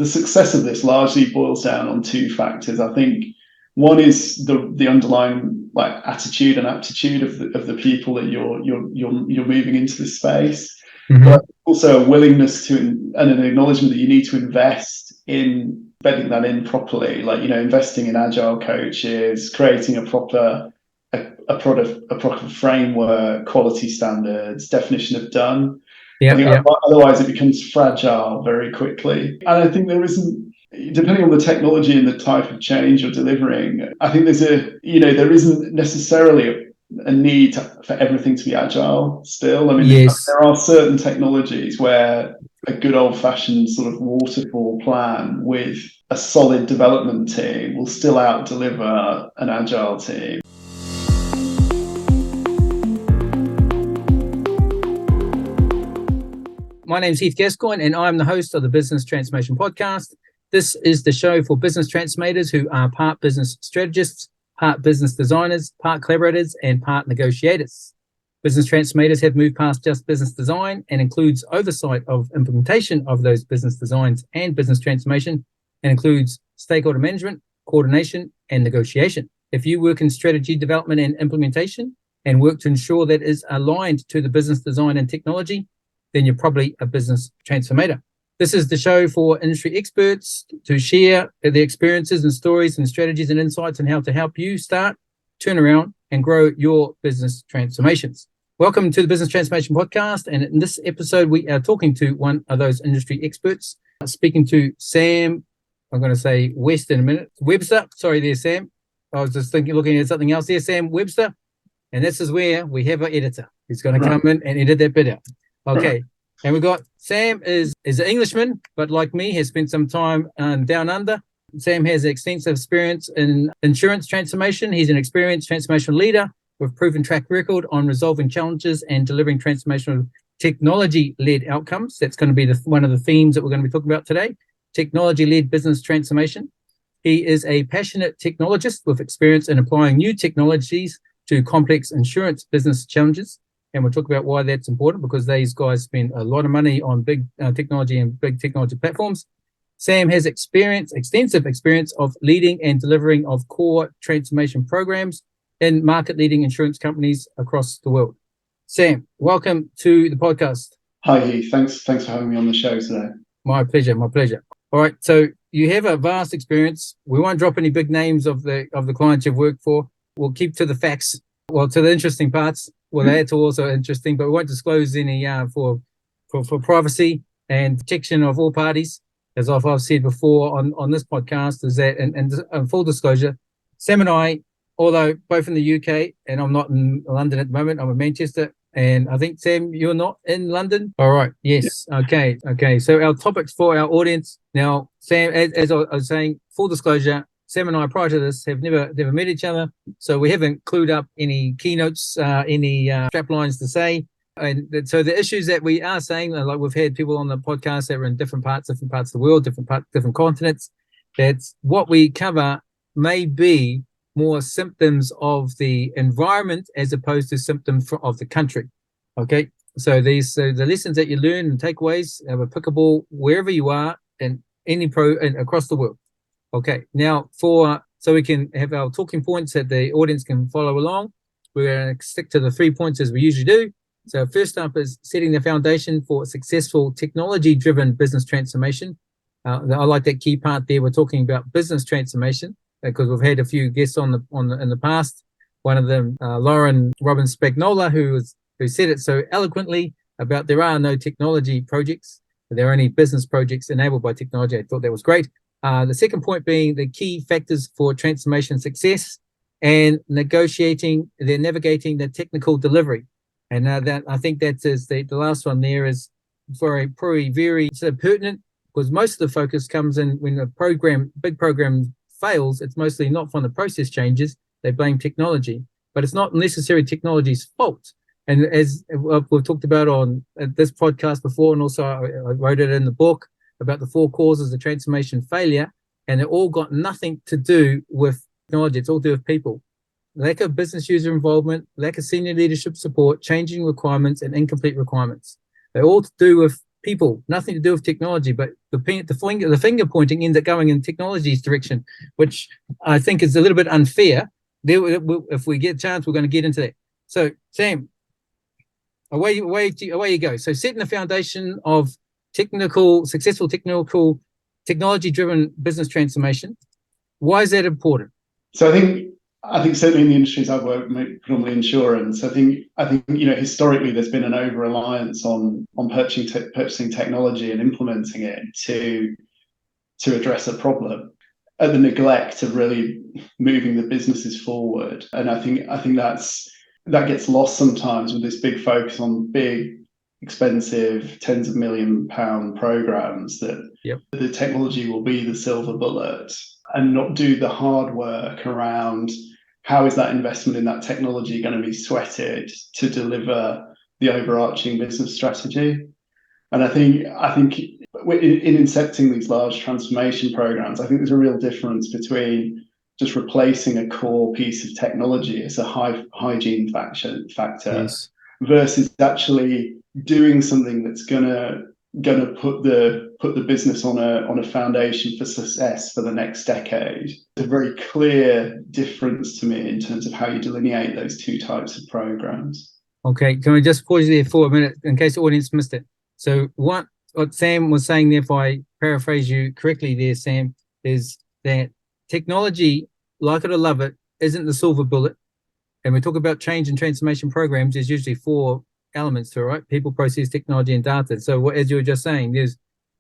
the success of this largely boils down on two factors. I think one is the underlying attitude and aptitude of the people that you're moving into this space, but also a willingness to and an acknowledgement that you need to invest in bedding that in properly. Investing in agile coaches, creating a proper framework, quality standards, definition of done. Otherwise, it becomes fragile very quickly. And I think there isn't, depending on the technology and the type of change you're delivering, I think there isn't necessarily a need for everything to be agile still. I mean, there are certain technologies where a good old-fashioned sort of waterfall plan with a solid development team will still out-deliver an agile team. My name is Heath Gascoigne, and I'm the host of the Business Transformation Podcast. This is the show for business transformators who are part business strategists, part business designers, part collaborators, and part negotiators. Business transformators have moved past just business design and includes oversight of implementation of those business designs and business transformation, and includes stakeholder management, coordination, and negotiation. If you work in strategy development and implementation and work to ensure that is aligned to the business design and technology, then you're probably a business transformator. This is the show for industry experts to share their experiences and stories and strategies and insights on how to help you start, turn around, and grow your business transformations. Welcome to the Business Transformation Podcast. And in this episode, we are talking to one of those industry experts, speaking to Sam, I'm going to say West in a minute. Webster. Sorry there, Sam. I was just looking at something else there, Sam Webster. And this is where we have our editor who's going to come in and edit that bit out. Okay, and we've got Sam is an Englishman, but like me, has spent some time down under. Sam has extensive experience in insurance transformation. He's an experienced transformation leader with proven track record on resolving challenges and delivering transformational technology-led outcomes. That's going to be one of the themes that we're going to be talking about today, technology-led business transformation. He is a passionate technologist with experience in applying new technologies to complex insurance business challenges. And we'll talk about why that's important, because these guys spend a lot of money on big technology and big technology platforms. Sam has extensive experience of leading and delivering of core transformation programs in market-leading insurance companies across the world. Sam, welcome to the podcast. Hi, Heath. Thanks for having me on the show today. My pleasure. All right, so you have a vast experience. We won't drop any big names of the clients you've worked for. We'll keep to the facts, to the interesting parts. Well, that's also interesting, but we won't disclose any for privacy and protection of all parties. As I've said before on this podcast, is that, and full disclosure, Sam and I, although both in the UK, and I'm not in London at the moment, I'm in Manchester, and I think, Sam, you're not in London? All right, yes, yeah. Okay. So our topics for our audience. Now, Sam, as I was saying, full disclosure, Sam and I, prior to this, have never met each other, so we haven't clued up any keynotes, any strap lines to say. And so the issues that we are saying, like we've had people on the podcast that are in different parts of the world, different continents, that's what we cover may be more symptoms of the environment as opposed to symptoms of the country. Okay, so the lessons that you learn and takeaways are applicable wherever you are and across the world. Okay, now so we can have our talking points that the audience can follow along, we're going to stick to the 3 points as we usually do. So first up is setting the foundation for successful technology-driven business transformation. I like that key part there. We're talking about business transformation because we've had a few guests in the past. One of them, Lauren Robbins Spagnola, who said it so eloquently about there are no technology projects, there are only business projects enabled by technology. I thought that was great. The second point being the key factors for transformation success and navigating the technical delivery. And that I think that is the last one there is probably very sort of pertinent, because most of the focus comes in when a big program fails. It's mostly not from the process changes. They blame technology, but it's not necessarily technology's fault. And as we've talked about on this podcast before, and also I wrote it in the book about the 4 causes of transformation failure, and it all got nothing to do with technology. It's all to do with people. Lack of business user involvement, lack of senior leadership support, changing requirements, and incomplete requirements. They're all to do with people, nothing to do with technology, but the finger pointing ends up going in technology's direction, which I think is a little bit unfair. If we get a chance, we're going to get into that. So, Sam, away you go. So, setting the foundation of successful technology-driven business transformation. Why is that important? So I think certainly in the industries I've worked, predominantly insurance, I think historically there's been an over-reliance on purchasing technology and implementing it to address a problem, at the neglect of really moving the businesses forward. And I think that gets lost sometimes with this big focus on big, expensive, tens of £1 million programs that the technology will be the silver bullet, and not do the hard work around how is that investment in that technology going to be sweated to deliver the overarching business strategy. And I think in incepting these large transformation programs, I think there's a real difference between just replacing a core piece of technology as a hygiene factor Yes. versus actually doing something that's gonna put the business on a foundation for success for the next decade. It's a very clear difference to me in terms of how you delineate those two types of programs. Okay, can we just pause there for a minute in case the audience missed it? So what Sam was saying there, if I paraphrase you correctly there, Sam, is that technology, like it or love it, isn't the silver bullet. And we talk about change and transformation programs, there's usually 4 elements to it, right? People, process, technology, and data. So as you were just saying,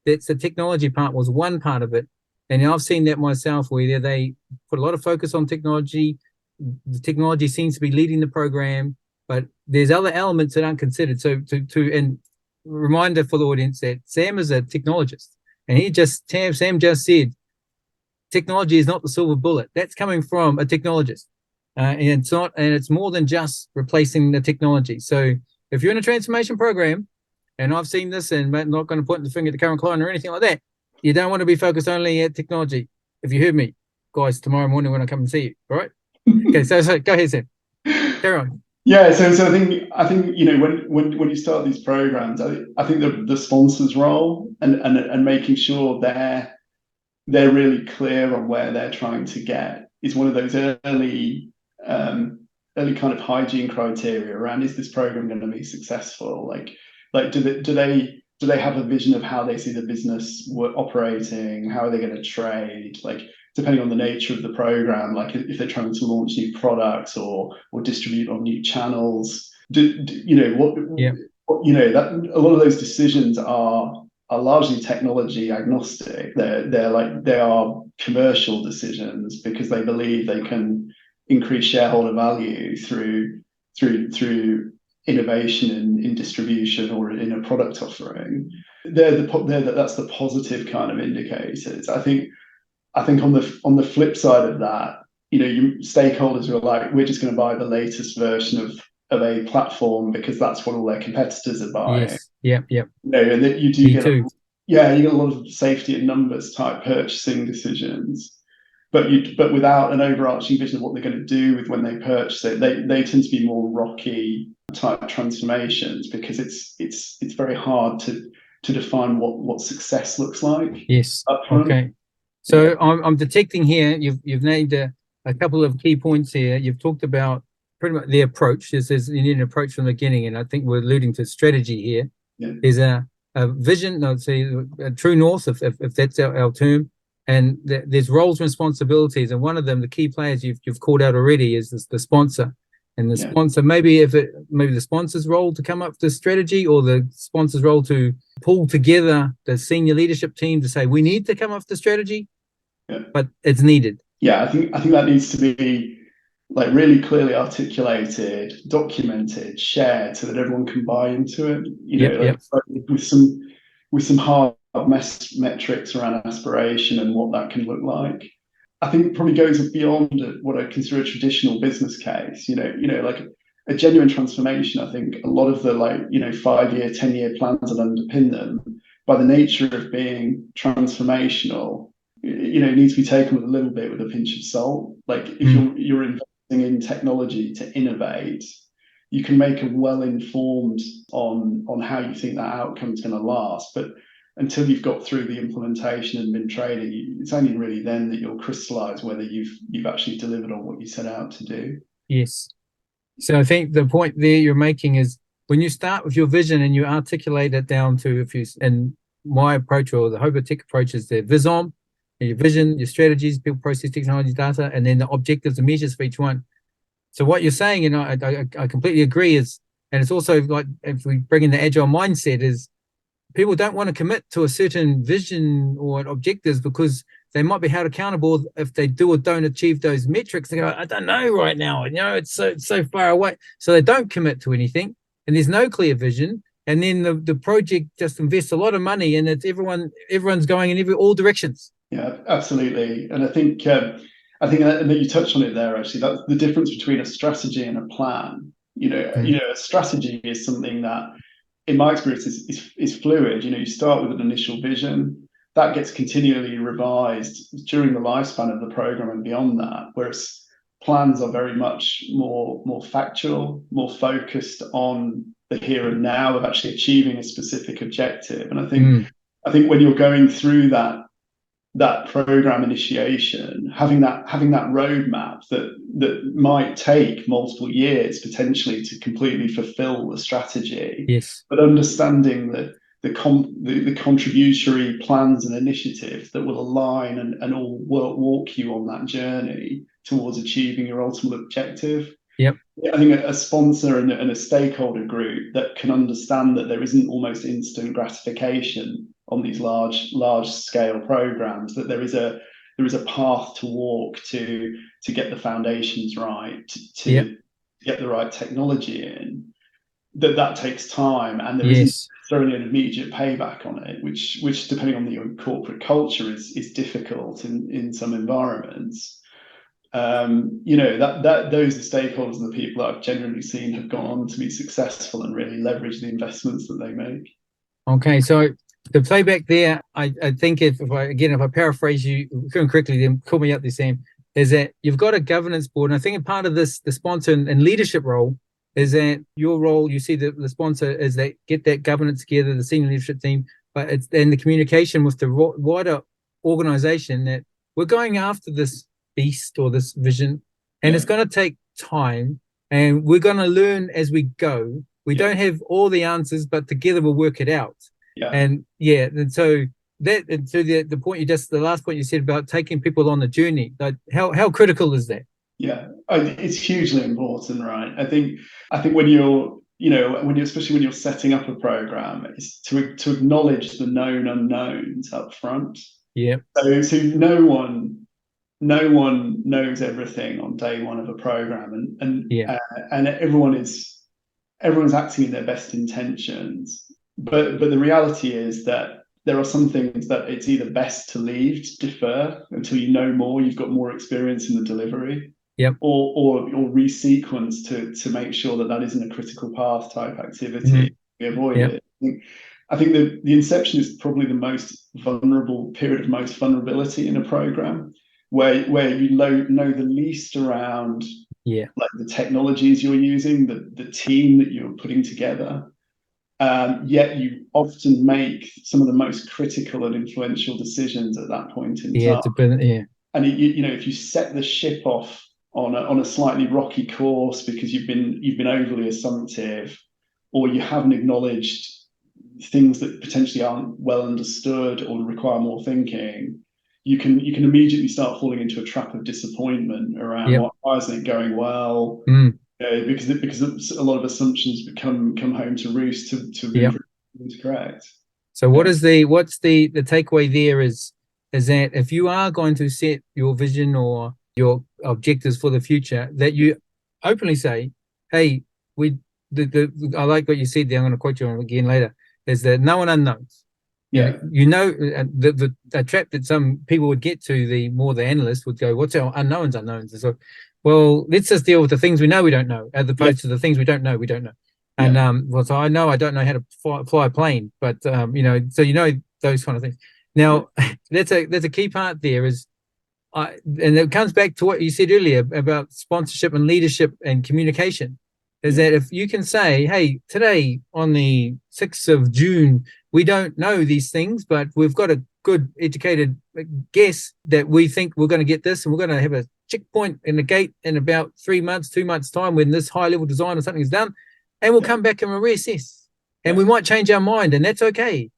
that's the technology part was one part of it. And I've seen that myself where they put a lot of focus on technology. The technology seems to be leading the program, but there's other elements that aren't considered. So and reminder for the audience that Sam is a technologist, and Sam just said, technology is not the silver bullet. That's coming from a technologist. And it's more than just replacing the technology. So if you're in a transformation program, and I've seen this, and I'm not going to point the finger at the current client or anything like that, you don't want to be focused only at technology. If you heard me, guys, tomorrow morning when I come and see you, all right? Okay, so go ahead, Sam. Carry on. Yeah, so I think when you start these programs, I think the sponsors' role and making sure they're really clear on where they're trying to get is one of those early kind of hygiene criteria around, is this program going to be successful? Like do they have a vision of how they see the business operating? How are they going to trade? Like, depending on the nature of the program, like if they're trying to launch new products or distribute on new channels, that a lot of those decisions are largely technology agnostic. They are commercial decisions because they believe they can increase shareholder value through innovation in distribution or in a product offering. That's the positive kind of indicators. I think on the flip side of that, stakeholders who are like, we're just going to buy the latest version of a platform because that's what all their competitors are buying. Yes. Yep. And that you do you get a lot of safety in numbers type purchasing decisions, but without an overarching vision of what they're going to do with when they purchase it. They tend to be more rocky type transformations because it's very hard to define what success looks like. Yes. Okay. So I'm detecting here you've named a couple of key points here. You've talked about pretty much the approach. You need an approach from the beginning, and I think we're alluding to strategy here. Yeah. There's a vision, I'd say a true north, if that's our term, and there's roles and responsibilities, and one of them, the key players you've called out already, is the sponsor. And the sponsor, maybe the sponsor's role to come up with the strategy, or the sponsor's role to pull together the senior leadership team to say, we need to come up with the strategy, but it's needed. Yeah, I think that needs to be like really clearly articulated, documented, shared, so that everyone can buy into it. With some hard metrics around aspiration and what that can look like. I think it probably goes beyond what I consider a traditional business case. Like a genuine transformation. I think a lot of the 5-year, 10-year plans that underpin them, by the nature of being transformational, it needs to be taken with a little bit with a pinch of salt. Like if you're investing in technology to innovate, you can make a well-informed on how you think that outcome is going to last. But until you've got through the implementation and been training, it's only really then that you'll crystallize whether you've actually delivered on what you set out to do. Yes. So I think the point there you're making is when you start with your vision and you articulate it down to and my approach, or the HOBA tech approach, is the vision, your vision, your strategies, people, process, technology, data, and then the objectives and measures for each one. So what you're saying, and I completely agree, is, and it's also like, if we bring in the agile mindset, is people don't want to commit to a certain vision or objectives because they might be held accountable if they do or don't achieve those metrics. They go, I don't know right now, it's so far away. So they don't commit to anything, and there's no clear vision. And then the project just invests a lot of money, and it's everyone's going in all directions. Yeah, absolutely. And I think that you touched on it there. Actually, that's the difference between a strategy and a plan. A strategy is something that, in my experience, is fluid. You start with an initial vision that gets continually revised during the lifespan of the program and beyond that, whereas plans are very much more factual, more focused on the here and now of actually achieving a specific objective. And I think when you're going through that program initiation, having that roadmap that might take multiple years potentially to completely fulfill the strategy, yes, but understanding that the contributory plans and initiatives that will align and all walk you on that journey towards achieving your ultimate objective. Yep. I think a sponsor and a stakeholder group that can understand that there isn't almost instant gratification on these large scale programs, that there is a path to walk to get the foundations right, to get the right technology in, that takes time, and there isn't necessarily an immediate payback on it, which depending on your corporate culture is difficult in some environments. Those are stakeholders and the people that I've generally seen have gone on to be successful and really leverage the investments that they make. Okay, so the playback there, I think if I paraphrase you correctly, then call me up there, Sam, is that you've got a governance board, and I think part of this, the sponsor and leadership role, is that your role, you see the sponsor is that get that governance together, the senior leadership team, but it's then the communication with the wider organization that we're going after this beast or this vision, and it's going to take time, and we're going to learn as we go. We don't have all the answers, but together we'll work it out. And so the point the last point you said about taking people on the journey, like how critical is that? Yeah, it's hugely important, right? I think when you're especially when you're setting up a program, is to acknowledge the known unknowns up front. Yeah. So no one knows everything on day one of a program, and everyone's acting in their best intentions. But the reality is that there are some things that it's either best to leave, to defer until you know more, you've got more experience in the delivery, or resequence to make sure that isn't a critical path type activity. We avoid it. I think the inception is probably the most vulnerable period of most vulnerability in a program, where you know the least around like the technologies you're using, the team that you're putting together. Yet you often make some of the most critical and influential decisions at that point in time. And if you set the ship off on a slightly rocky course because you've been overly assumptive, or you haven't acknowledged things that potentially aren't well understood or require more thinking, you can immediately start falling into a trap of disappointment around why isn't it going well. Because a lot of assumptions come home to roost to correct. So what's the takeaway there is that if you are going to set your vision or your objectives for the future, that you openly say, hey, I like what you said there, I'm going to quote you again later, is that no one unknowns. The trap that some people would get to, the analyst would go, what's our unknowns? So, well, let's just deal with the things we know we don't know, as opposed to the things we don't know. And so I know I don't know how to fly a plane, but so those kind of things. Now, that's a key part there is, and it comes back to what you said earlier about sponsorship and leadership and communication. is that if you can say, hey, today on the 6th of June, we don't know these things, but we've got a good educated guess that we think we're going to get this, and we're going to have a checkpoint in the gate in about 3 months, 2 months time when this high level design or something is done, and we'll come back and we'll reassess, and we might change our mind, and that's okay.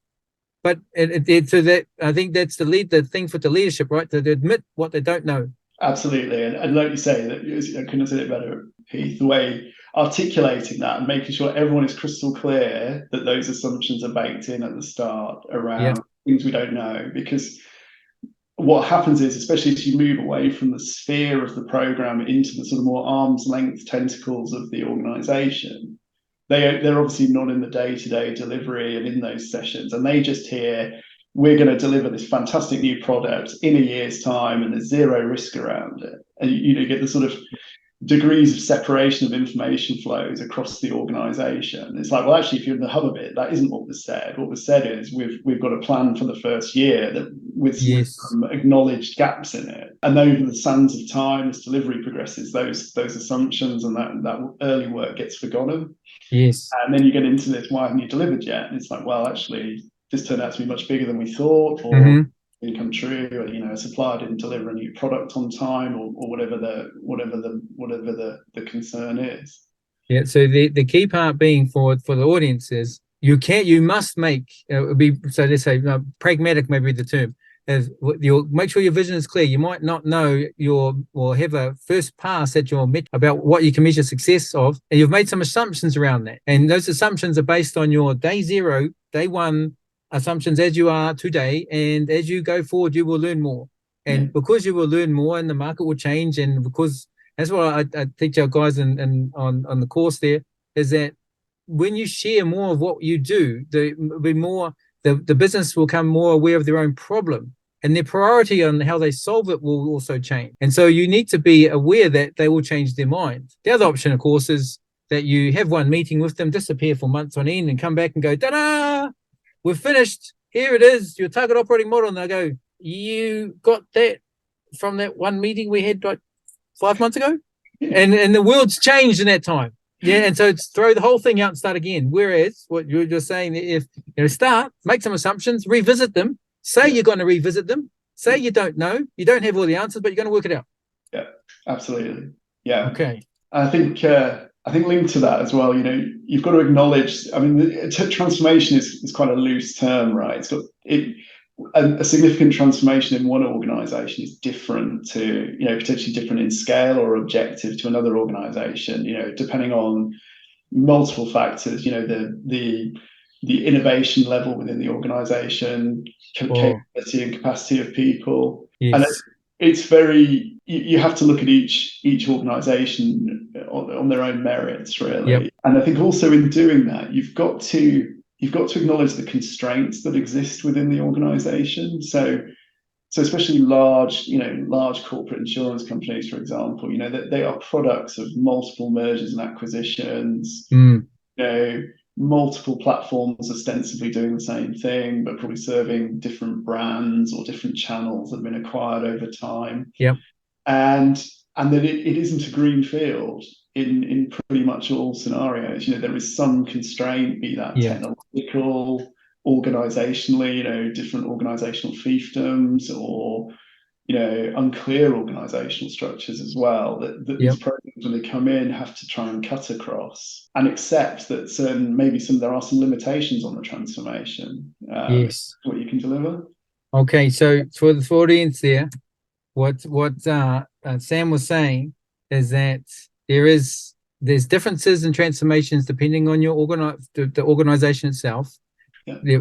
But so that, I think that's the thing for the leadership, right? To admit what they don't know. Absolutely. And like you say, that I couldn't have said it better, Heath, the way articulating that and making sure everyone is crystal clear that those assumptions are baked in at the start around things we don't know. Because what happens is, especially as you move away from the sphere of the program into the sort of more arm's length tentacles of the organization, they're obviously not in the day-to-day delivery and in those sessions, and they just hear, we're going to deliver this fantastic new product in a year's time, and there's zero risk around it. And you get the sort of degrees of separation of information flows across the organization. It's like, well, actually, if you're in the HOBA bit, that isn't what was said. What was said is we've got a plan for the first year that with some acknowledged gaps in it. And over the sands of time, as delivery progresses, those assumptions and that early work gets forgotten. Yes. And then you get into this, why haven't you delivered yet? And it's like, well, actually, this turned out to be much bigger than we thought, or didn't come true, or a supplier didn't deliver a new product on time, or whatever the concern is. Yeah. So the key part being for the audience is you must make so let's say pragmatic, maybe the term, is make sure your vision is clear. You might not know or have a first pass at your about what you can measure success of, and you've made some assumptions around that, and those assumptions are based on your day zero, day one assumptions as you are today, and as you go forward you will learn more, and because you will learn more and the market will change, and because that's what I teach our guys on the course there, is that when you share more of what you do, the business will become more aware of their own problem, and their priority on how they solve it will also change. And so you need to be aware that they will change their mind. The other option, of course, is that you have one meeting with them, disappear for months on end, and come back and go, ta-da! We're finished. Here it is, your target operating model. And they go, you got that from that one meeting we had like 5 months ago? And the world's changed in that time. Yeah, and so it's throw the whole thing out and start again. Whereas what you're just saying, if start, make some assumptions, revisit them, say you're going to revisit them, say you don't know, you don't have all the answers, but you're going to work it out. Yeah, absolutely. Yeah. Okay. I think linked to that as well, you've got to acknowledge, I mean, transformation is quite a loose term, right? It's got a significant transformation in one organization is different to, potentially different in scale or objective to another organization, depending on multiple factors, the innovation level within the organization, capability and capacity of people. Yes. And it's very, you have to look at each organization on their own merits, really. Yep. And I think also in doing that, you've got to acknowledge the constraints that exist within the organization. So especially large corporate insurance companies, for example, they are products of multiple mergers and acquisitions, multiple platforms ostensibly doing the same thing, but probably serving different brands or different channels that have been acquired over time. Yeah. And that it isn't a green field in pretty much all scenarios. There is some constraint, be that technological, organizationally, different organizational fiefdoms, or unclear organizational structures as well, that these programs, when they come in, have to try and cut across and accept that there are some limitations on the transformation. What you can deliver. Okay, so for the audience there, what Sam was saying is that there's differences in transformations depending on your the organization itself. Yeah.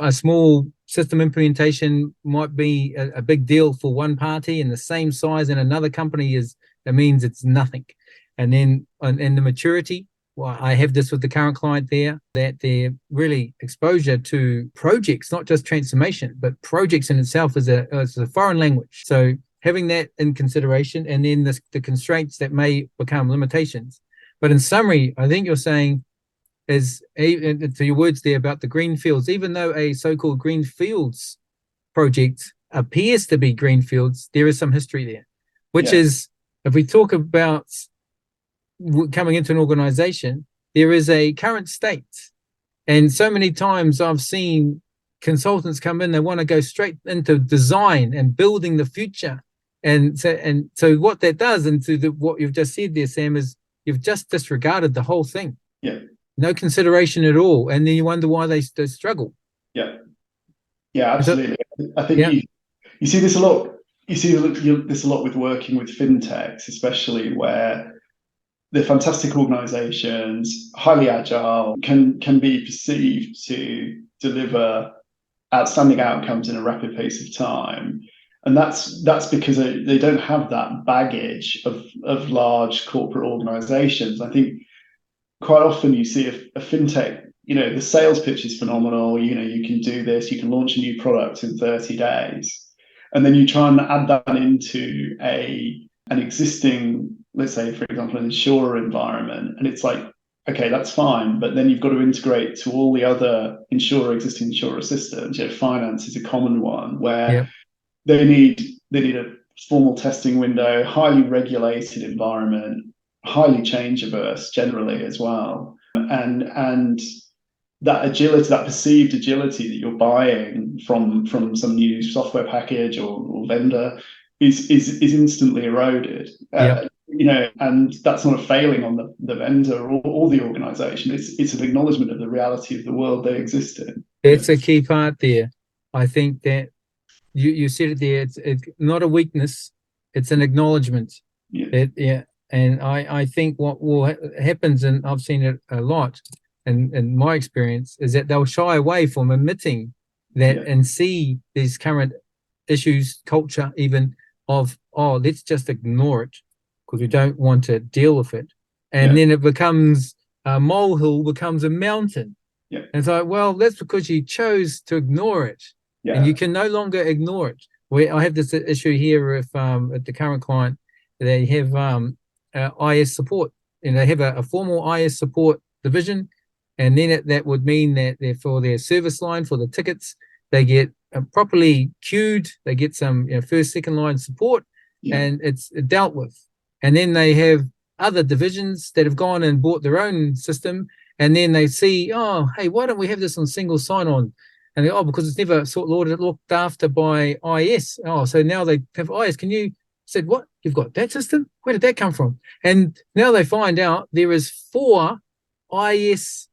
A small system implementation might be a big deal for one party, and the same size in another company means it's nothing. And then and the maturity, well, I have this with the current client there, that their really exposure to projects, not just transformation, but projects in itself is a foreign language. So having that in consideration, and then the constraints that may become limitations. But in summary, I think you're saying is, to your words there about the green fields, even though a so-called green fields project appears to be green fields, there is some history there, which is, if we talk about coming into an organization, there is a current state. And so many times I've seen consultants come in, they want to go straight into design and building the future. And so what that does, and to what you've just said there, Sam, is you've just disregarded the whole thing. Yeah. No consideration at all. And then you wonder why they struggle. Yeah. Yeah, absolutely. I think you see this a lot. You see this a lot with working with fintechs, especially, where they're fantastic organizations, highly agile, can be perceived to deliver outstanding outcomes in a rapid pace of time. And that's because they don't have that baggage of large corporate organizations. I think quite often you see a fintech, the sales pitch is phenomenal. You can do this, you can launch a new product in 30 days. And then you try and add that into an existing, let's say, for example, an insurer environment. And it's like, okay, that's fine. But then you've got to integrate to all the other existing insurer systems. Finance is a common one where they need a formal testing window, highly regulated environment, highly change averse generally as well. And that agility, that perceived agility that you're buying from some new software package or vendor is instantly eroded. And that's not a failing on the vendor or the organization. It's an acknowledgement of the reality of the world they exist in. It's a key part there. I think that you said it there. It's not a weakness. It's an acknowledgement. And I think what happens, and I've seen it a lot in my experience, is that they'll shy away from admitting that and see these current issues, culture even, of, let's just ignore it because we don't want to deal with it. And then it becomes a molehill, becomes a mountain. And it's like, well, that's because you chose to ignore it. And you can no longer ignore it. I have this issue here with at the current client. They have IS support, and they have a formal IS support division. And then that would mean that for their service line, for the tickets, they get properly queued. They get some first, second line support, and it's dealt with. And then they have other divisions that have gone and bought their own system. And then they see, hey, why don't we have this on single sign-on? And they, because it's never looked after by IS. So now they have IS. Can you said, what? You've got that system? Where did that come from? And now they find out there is 4 IS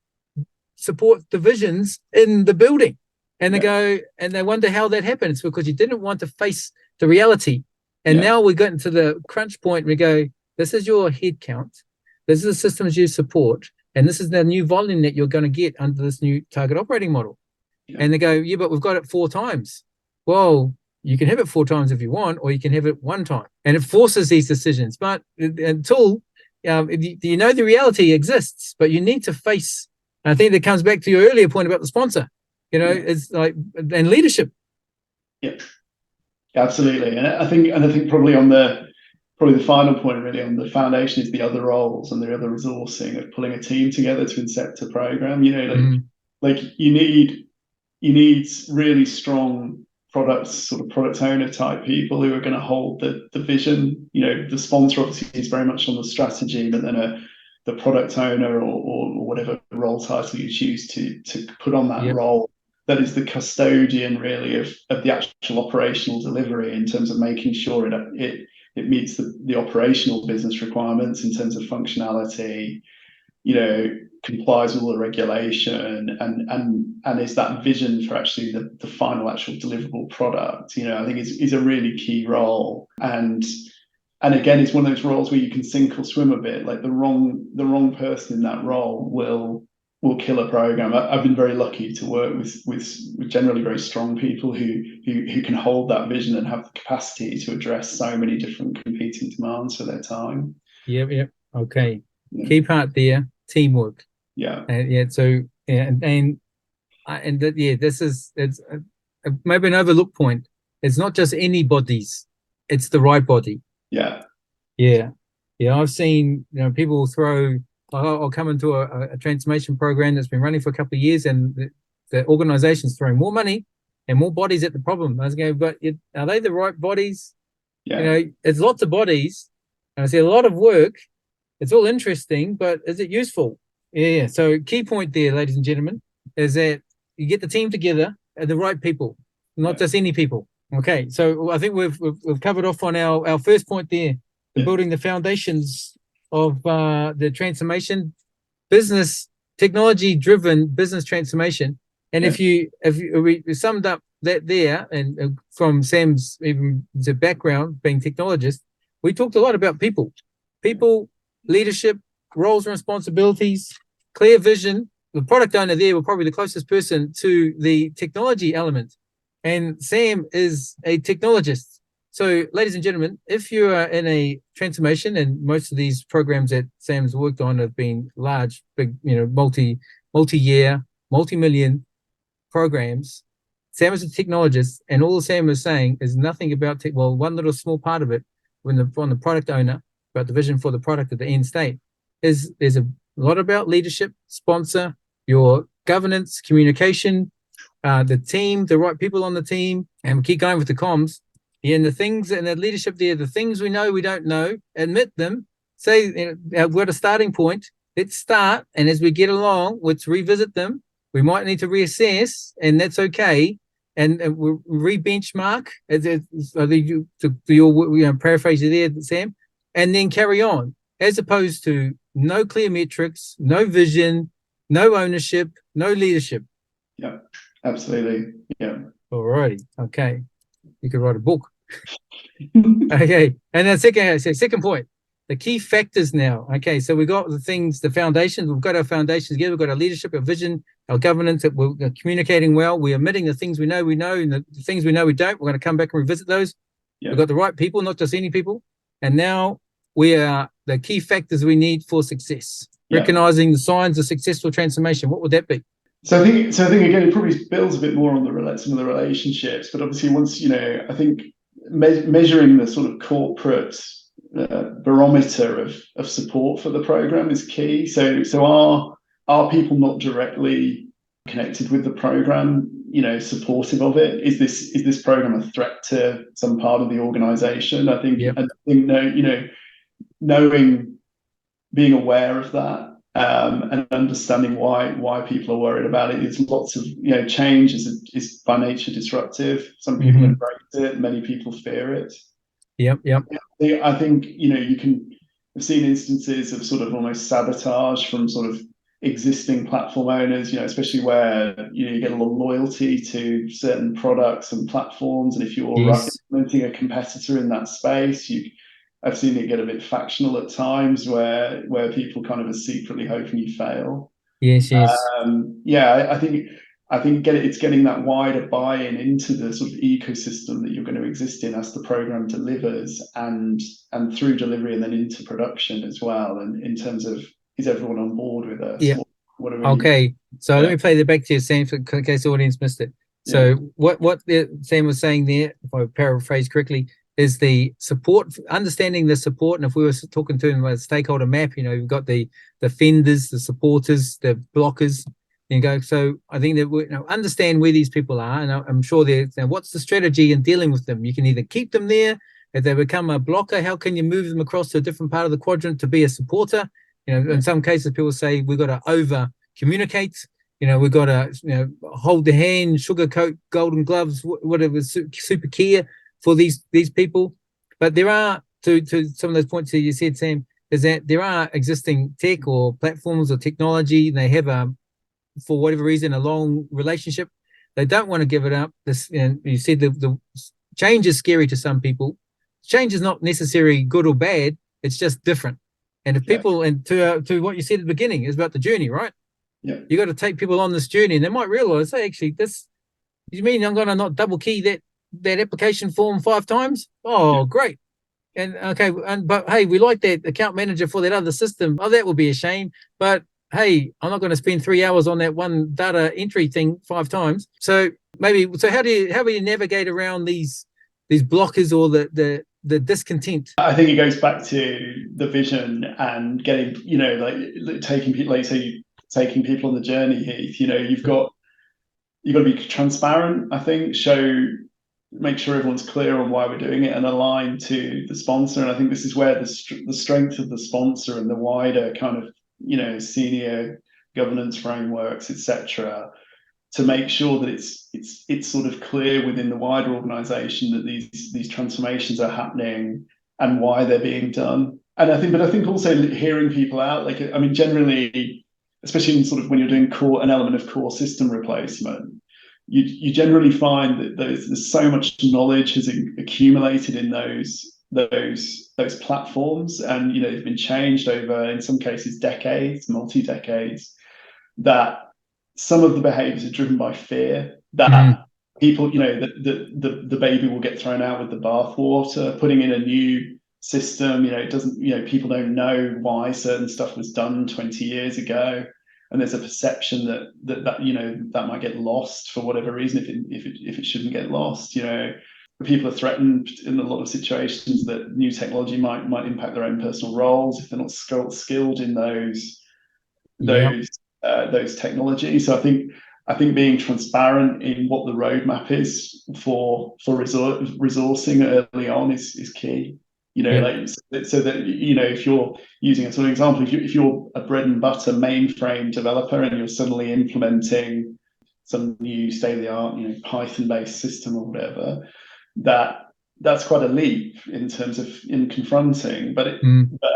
support divisions in the building. And they go, and they wonder how that happened. It's because you didn't want to face the reality. And now we get into the crunch point. We go, this is your head count. This is the systems you support. And this is the new volume that you're going to get under this new target operating model. And they go, but we've got it 4 times. Well, you can have it 4 times if you want, or you can have it 1 time. And it forces these decisions. But until, the reality exists, but you need to face, and I think that comes back to your earlier point about the sponsor, it's like, and leadership. Yeah, absolutely. And I think probably the final point really on the foundation is the other roles and the other resourcing of pulling a team together to incept a program. Like you need really strong product owner type people who are going to hold the vision. The sponsor obviously is very much on the strategy, but then the product owner or whatever role title you choose to put on that role, that is the custodian really of the actual operational delivery in terms of making sure it meets the operational business requirements in terms of functionality, complies with all the regulation, and is that vision for actually the final actual deliverable product. I think is a really key role. And again, it's one of those roles where you can sink or swim a bit. Like the wrong person in that role will kill a program. I've been very lucky to work with generally very strong people who can hold that vision and have the capacity to address so many different competing demands for their time. Yep. Okay. Key part there, teamwork. This is, it's maybe an overlooked point. It's not just anybody's, it's the right body. I've seen people throw, I'll come into a transformation program that's been running for a couple of years, and the organization's throwing more money and more bodies at the problem. I was going, but are they the right bodies? It's lots of bodies, and I see a lot of work, It's all interesting, but is it useful? Yeah. So key point there, ladies and gentlemen, is that you get the team together and the right people, not just any people. Okay. So I think we've covered off on our first point there, building the foundations of the transformation, business technology driven business transformation. And if we summed up that there, and from Sam's even the background being technologist, we talked a lot about people, leadership, roles and responsibilities, clear vision. The product owner there were probably the closest person to the technology element. And Sam is a technologist. So, ladies and gentlemen, if you are in a transformation, and most of these programs that Sam's worked on have been large, big, multi-year, multi-million programs, Sam is a technologist, and all Sam is saying is nothing about one little small part of it, from the product owner, about the vision for the product at the end state, is there's a lot about leadership, sponsor, your governance, communication, the team, the right people on the team, and we keep going with the comms. And the things and the leadership there, the things we know we don't know, admit them, say we're at a starting point, let's start, and as we get along, let's revisit them. We might need to reassess, and that's okay. And we'll re-benchmark, your paraphrase there, Sam, and then carry on, as opposed to no clear metrics, no vision, no ownership, no leadership. Yeah, absolutely. Yeah. All righty. Okay. You could write a book. Okay. And then second point, the key factors now. Okay. So we've got the things, the foundations. We've got our foundations together. We've got our leadership, our vision, our governance, that we're communicating well. We're admitting the things we know, and the things we know we don't. We're going to come back and revisit those. Yeah. We've got the right people, not just any people. And now we are the key factors we need for success. Yeah. Recognizing the signs of successful transformation. What would that be? So I think again, it probably builds a bit more on some of the relationships, but obviously once, I think measuring the sort of corporate barometer of support for the program is key. So are people not directly connected with the program, supportive of it? Is this program a threat to some part of the organization? I think, knowing, being aware of that, and understanding why people are worried about it. Is lots of change is by nature disruptive. Some people embrace it, many people fear it. Yep. I think I've seen instances of sort of almost sabotage from sort of existing platform owners, especially where you get a lot of loyalty to certain products and platforms, and if you're implementing a competitor in that space, I've seen it get a bit factional at times, where people kind of are secretly hoping you fail. Yes. I think it's getting that wider buy-in into the sort of ecosystem that you're going to exist in as the program delivers, and through delivery, and then into production as well. And in terms of, is everyone on board with us? Yeah. Okay. So let me play that back to you, Sam, in case the audience missed it. So what Sam was saying there, if I paraphrase correctly, is the support, understanding the support. And if we were talking to them about a stakeholder map, you've got the fenders, the supporters, the blockers, so I think that we understand where these people are, and I'm sure what's the strategy in dealing with them? You can either keep them there. If they become a blocker, how can you move them across to a different part of the quadrant to be a supporter? In some cases, people say we've got to over communicate. We've got to hold the hand, sugarcoat, golden gloves, whatever, super care for these people. But there are, to some of those points that you said, Sam, is that there are existing tech or platforms or technology. They have for whatever reason, a long relationship. They don't want to give it up. You said the change is scary to some people. Change is not necessarily good or bad. It's just different. And if people, and to what you said at the beginning, is about the journey, right? Yeah. You got to take people on this journey, and they might realize, hey, actually, you mean I'm going to not double key that application form 5 times? Oh, great. And okay, but hey, we like that account manager for that other system. Oh, that would be a shame. But hey, I'm not going to spend 3 hours on that one data entry thing 5 times. So how do you navigate around these blockers or the discontent? I think it goes back to the vision and getting, taking people, like say, taking people on the journey, Heath. You've got to be transparent. I think show make sure everyone's clear on why we're doing it and aligned to the sponsor. And I think this is where the strength of the sponsor and the wider kind of, senior governance frameworks, etc., to make sure that it's sort of clear within the wider organization that these transformations are happening and why they're being done. And I think also hearing people out, like, I mean, generally, especially in sort of when you're doing an element of core system replacement, you generally find that there's so much knowledge has accumulated in those platforms, and they've been changed over, in some cases, decades, multi-decades, that some of the behaviors are driven by fear that people, the baby will get thrown out with the bathwater. Putting in a new system, it doesn't, people don't know why certain stuff was done 20 years ago, and there's a perception that might get lost for whatever reason, if it shouldn't get lost. People are threatened in a lot of situations that new technology might impact their own personal roles if they're not skilled in those technologies. So I think being transparent in what the roadmap is for resourcing early on is key. Like, so that if you're using a sort of example, if you're a bread and butter mainframe developer and you're suddenly implementing some new state-of-the-art Python-based system or whatever, that's quite a leap in terms of confronting, but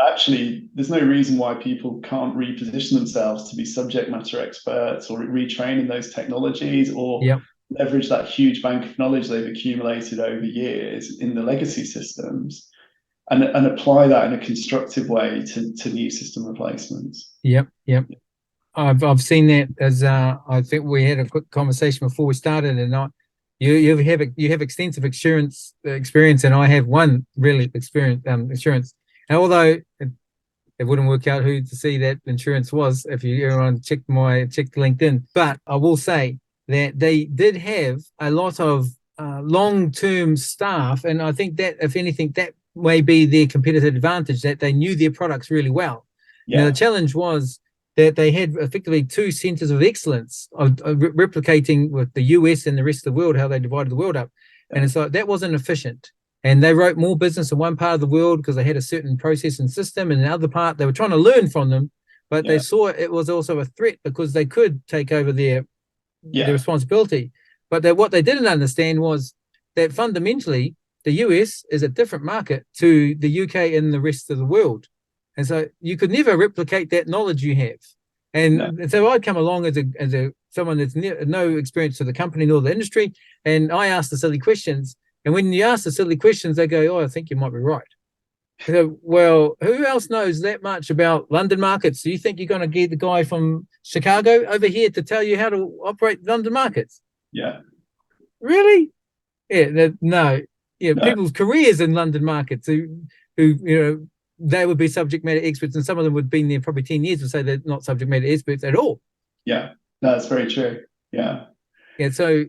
actually there's no reason why people can't reposition themselves to be subject matter experts or retrain in those technologies, or leverage that huge bank of knowledge they've accumulated over years in the legacy systems, and apply that in a constructive way to new system replacements. I've seen that, as I think we had a quick conversation before we started, and you have extensive experience, and I have one really experience insurance. And although it wouldn't work out who to see that insurance was if you checked LinkedIn, but I will say that they did have a lot of long-term staff, and I think that, if anything, that may be their competitive advantage, that they knew their products really well. Now the challenge was that they had effectively two centers of excellence of replicating with the US and the rest of the world, how they divided the world up. And it's like, that wasn't efficient. And they wrote more business in one part of the world because they had a certain process and system, and the other part, they were trying to learn from them, but they saw it was also a threat because they could take over their responsibility. But what they didn't understand was that fundamentally, the US is a different market to the UK and the rest of the world. And so you could never replicate that knowledge you have. And so I'd come along as someone that's no experience to the company nor the industry, and I asked the silly questions. And when you ask the silly questions, they go, "Oh, I think you might be right." So, well, who else knows that much about London markets? Do you think you're going to get the guy from Chicago over here to tell you how to operate London markets? Yeah. Really? Yeah. No. Yeah. No. People's careers in London markets who they would be subject matter experts, and some of them would have been there probably 10 years, would say they're not subject matter experts at all. Yeah, no, that's very true. Yeah. So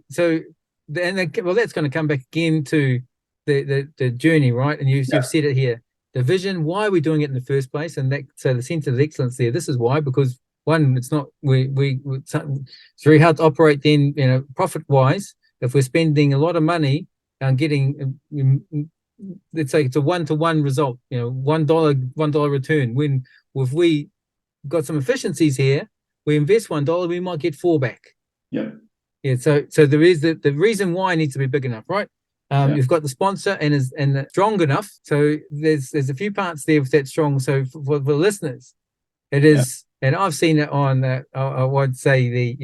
that's going to come back again to the journey, right? And you've said it here, the vision, why are we doing it in the first place? And so the center of excellence there, this is why, because one, it's not, it's very hard to operate then, profit wise, if we're spending a lot of money on getting, let's say it's a 1-to-1 result, $1 return. When if we got some efficiencies here, we invest $1, we might get $4 back. So there is the reason why it needs to be big enough, right? You've got the sponsor and strong enough. So there's a few parts there with that strong. So for the listeners, it is, and I've seen it on I would say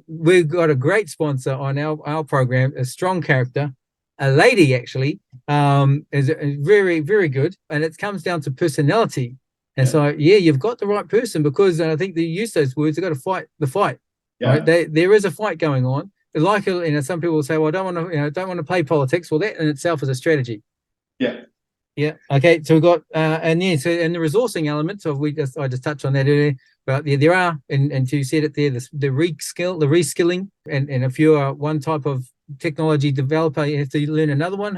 we've got a great sponsor on our program, a strong character, a lady actually, is very, very good, and it comes down to personality. And so you've got the right person, because I think they use those words, they've got to fight the fight. Right? There is a fight going on. Like, some people will say, well, I don't want to play politics. Well, that in itself is a strategy. Okay, so we've got and the resourcing element of I just touched on that earlier, but there are, and you said it there, the reskilling, and if you're one type of technology developer, you have to learn another one,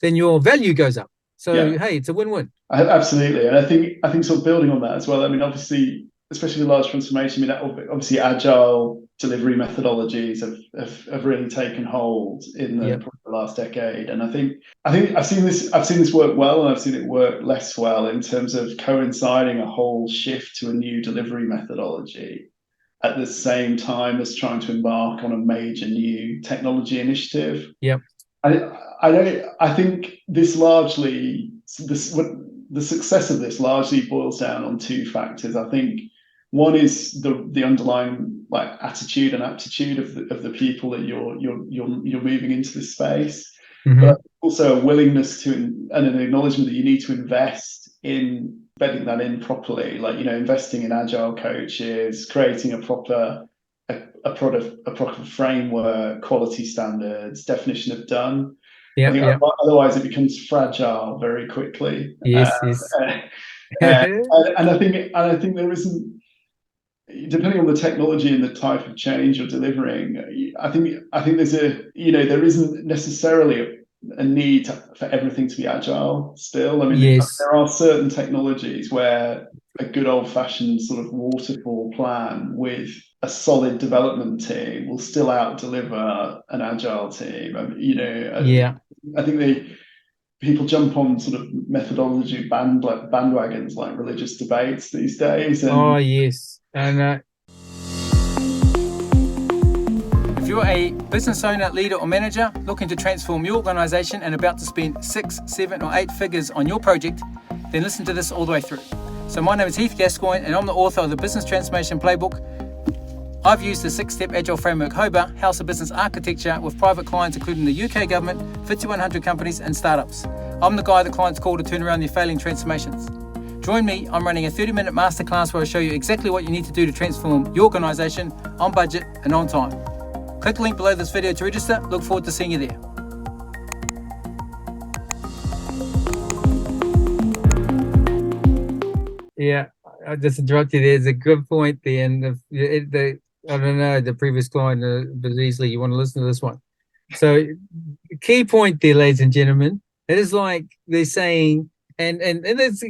then your value goes up. So it's a win-win. Absolutely. And I think sort of building on that as well, I mean, obviously, especially the large transformation, obviously agile delivery methodologies have really taken hold in the the last decade. And I think I've seen this work well, and I've seen it work less well in terms of coinciding a whole shift to a new delivery methodology at the same time as trying to embark on a major new technology initiative. Yep. I think this largely, the success of this largely boils down on two factors. I think one is the underlying like attitude and aptitude of the people that you're moving into this space, but also a willingness to and an acknowledgement that you need to invest in bedding that in properly, like, you know, investing in agile coaches, creating a proper framework, quality standards, definition of done. Otherwise it becomes fragile very quickly. Yes. And I think there isn't, depending on the technology and the type of change you're delivering, I think there's there isn't necessarily a need for everything to be agile still. I mean, there are certain technologies where a good old-fashioned sort of waterfall plan with a solid development team will still out-deliver an agile team. I think people jump on sort of methodology bandwagons like religious debates these days. And if you're a business owner, leader, or manager looking to transform your organization and about to spend 6, 7, or 8 figures on your project, then listen to this all the way through. So my name is Heath Gascoigne, and I'm the author of the Business Transformation Playbook. I've used the 6-step agile framework HOBA, House of Business Architecture, with private clients including the UK government, 5100 companies, and startups. I'm the guy that clients call to turn around their failing transformations. Join me, I'm running a 30-minute masterclass where I show you exactly what you need to do to transform your organization on budget and on time. Click the link below this video to register. Look forward to seeing you there. Yeah, I just interrupted you. There's a good point there. And I don't know, the previous client, but easily you want to listen to this one. So the key point there, ladies and gentlemen, it is like they're saying, and it's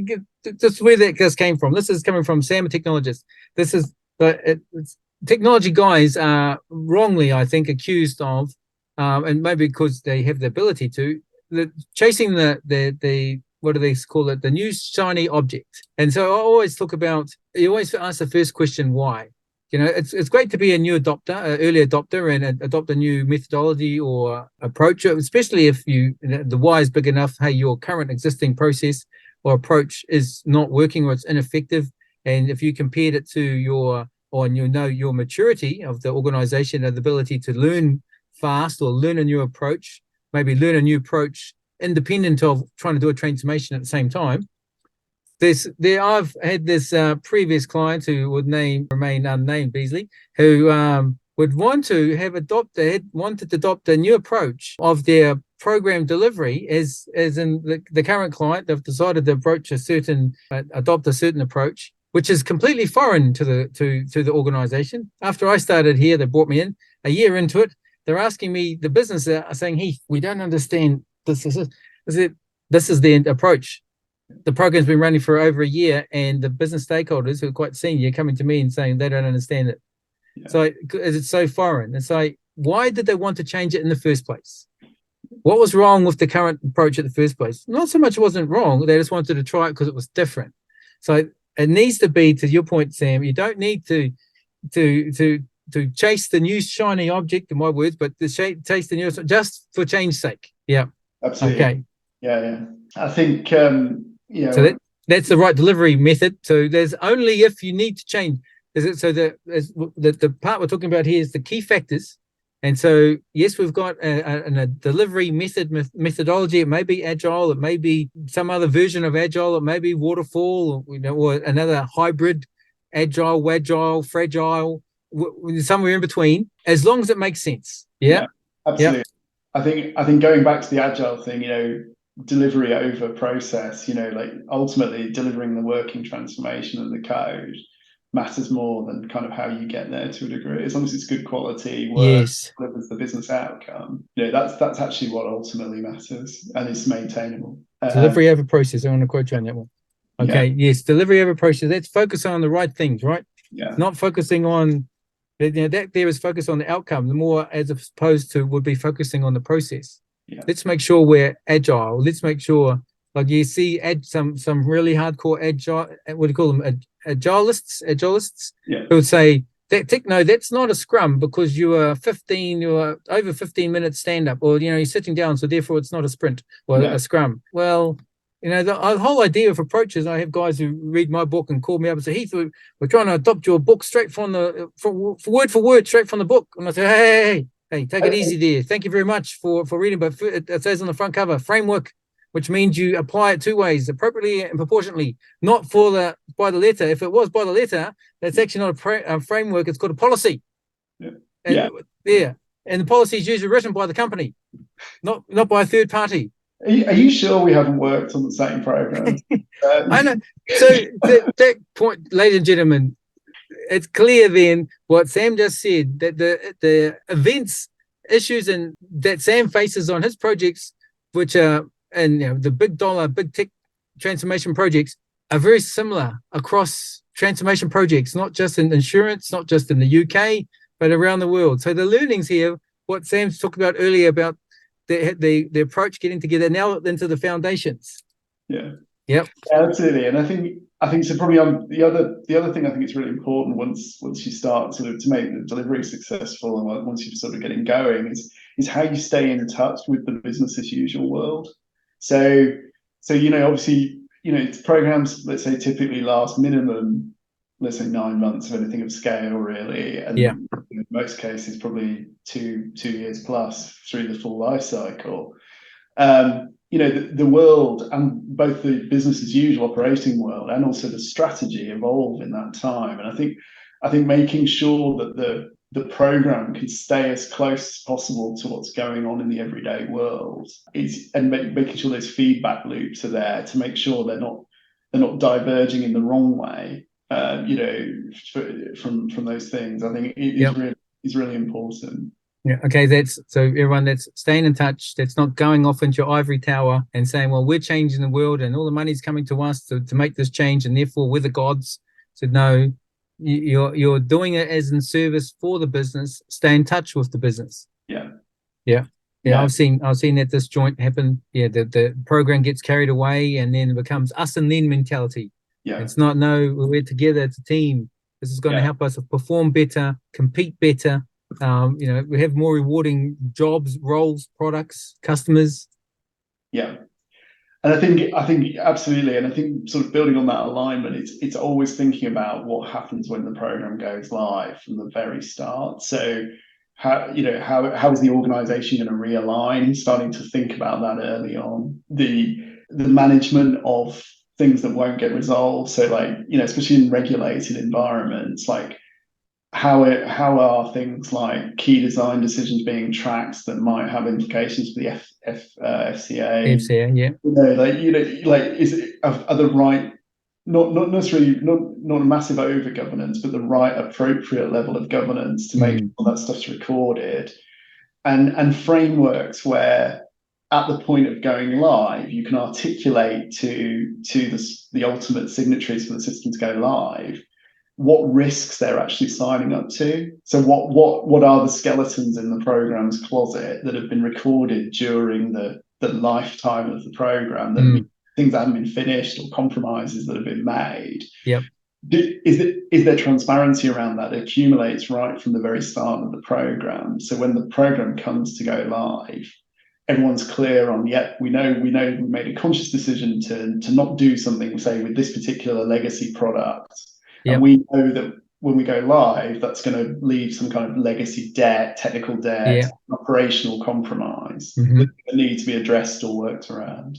just where that just came from. This is coming from Sam, a technologist. This is, technology guys are wrongly, I think, accused of, and maybe because they have the ability to, chasing the what do they call it? The new shiny object. And so I always talk about, you always ask the first question, why? You know, it's great to be a new adopter, an early adopter, and adopt a new methodology or approach, especially if the why is big enough. Hey, your current existing process or approach is not working or it's ineffective. And if you compared it to your maturity of the organization and the ability to learn fast or learn a new approach, maybe learn a new approach independent of trying to do a transformation at the same time. I've had this previous client who would remain unnamed, Beasley, who would want to wanted to adopt a new approach of their program delivery, as in the current client. They've decided to adopt a certain approach, which is completely foreign to the organization. After I started here, they brought me in a year into it. They're asking me, the business are saying, Heath, we don't understand this. This is the approach. The program's been running for over a year, and the business stakeholders who are quite senior coming to me and saying they don't understand it. Yeah. So it's so foreign. It's like, why did they want to change it in the first place? What was wrong with the current approach at the first place? Not so much it wasn't wrong. They just wanted to try it because it was different. So it needs to be, to your point, Sam, you don't need to chase the new shiny object, in my words, but to chase the new, just for change's sake. Yeah. Absolutely. Okay. Yeah. I think, so that's the right delivery method. So there's only if you need to change. So the part we're talking about here is the key factors. And so, yes, we've got a delivery methodology. It may be agile. It may be some other version of agile. It may be waterfall, or another hybrid, agile, fragile, somewhere in between, as long as it makes sense. Yeah, absolutely. Yep. I think going back to the agile thing, delivery over process, like ultimately delivering the working transformation and the code matters more than kind of how you get there to a degree. As long as it's good quality work, yes, delivers the business outcome. That's actually what ultimately matters, and it's maintainable. Delivery over process. I want to quote you on that one. Okay. Yeah. Yes, delivery over process. Let's focus on the right things, right? Yeah. Not focusing on that there is focus on the outcome. The more, as opposed to, would be focusing on the process. Let's make sure we're agile. Let's make sure, like you see, some really hardcore agile. What do you call them? Agilists. Yeah. Who would say no, that's not a scrum because you are over 15 minutes stand up, or you're sitting down, so therefore it's not a sprint or a scrum. Well, the whole idea of approaches. I have guys who read my book and call me up and say, Heath, we're trying to adopt your book straight from word for word, straight from the book. And I say, hey, take it easy there. Thank you very much for reading. But it says on the front cover, framework, which means you apply it two ways, appropriately and proportionately, not by the letter. If it was by the letter, that's actually not a framework. It's called a policy. And the policy is usually written by the company, not by a third party. Are you sure we haven't worked on the same program? I know. So that point, ladies and gentlemen, it's clear then what Sam just said, that the events, issues, and that Sam faces on his projects, which are the big dollar, big tech transformation projects, are very similar across transformation projects, not just in insurance, not just in the UK, but around the world. So the learnings here, what Sam's talked about earlier about the approach getting together now into the foundations. Yeah. Yep. Absolutely. And I think so. Probably on the other thing I think it's really important once you start sort of to make the delivery successful, and once you're sort of getting going, is how you stay in touch with the business as usual world. So obviously programs, let's say, typically last minimum, let's say 9 months of anything of scale, really, and in most cases probably two years plus through the full life cycle. The world, and both the business as usual operating world and also the strategy evolve in that time. And I think making sure that the program can stay as close as possible to what's going on in the everyday world making sure those feedback loops are there to make sure they're not diverging in the wrong way. From those things, I think it is really important. Yeah. Okay. So everyone that's staying in touch, that's not going off into your ivory tower and saying, well, we're changing the world and all the money's coming to us to make this change, and therefore we're the gods. So no, you're doing it as in service for the business. Stay in touch with the business. Yeah. I've seen that disjoint happen. The program gets carried away, and then it becomes us and them mentality. It's not, no, we're together, it's a team. This is going to help us perform better, compete better. We have more rewarding jobs, roles, products, customers. And I think absolutely, and I think sort of building on that alignment, it's always thinking about what happens when the program goes live from the very start. So how is the organization going to realign? Starting to think about that early on. The management of things that won't get resolved. So especially in regulated environments, like how are things like key design decisions being tracked that might have implications for the FCA? Are the right, not necessarily not a massive over governance, but the right appropriate level of governance to make sure that stuff's recorded, and frameworks where at the point of going live you can articulate to the ultimate signatories for the system to go live what risks they're actually signing up to. So what are the skeletons in the program's closet that have been recorded during the lifetime of the program, that things that haven't been finished or compromises that have been made. Is there transparency around that? It accumulates right from the very start of the program. So when the program comes to go live, everyone's clear on, we know we made a conscious decision to not do something, say, with this particular legacy product. And we know that when we go live, that's going to leave some kind of legacy debt, technical debt, operational compromise that need to be addressed or worked around.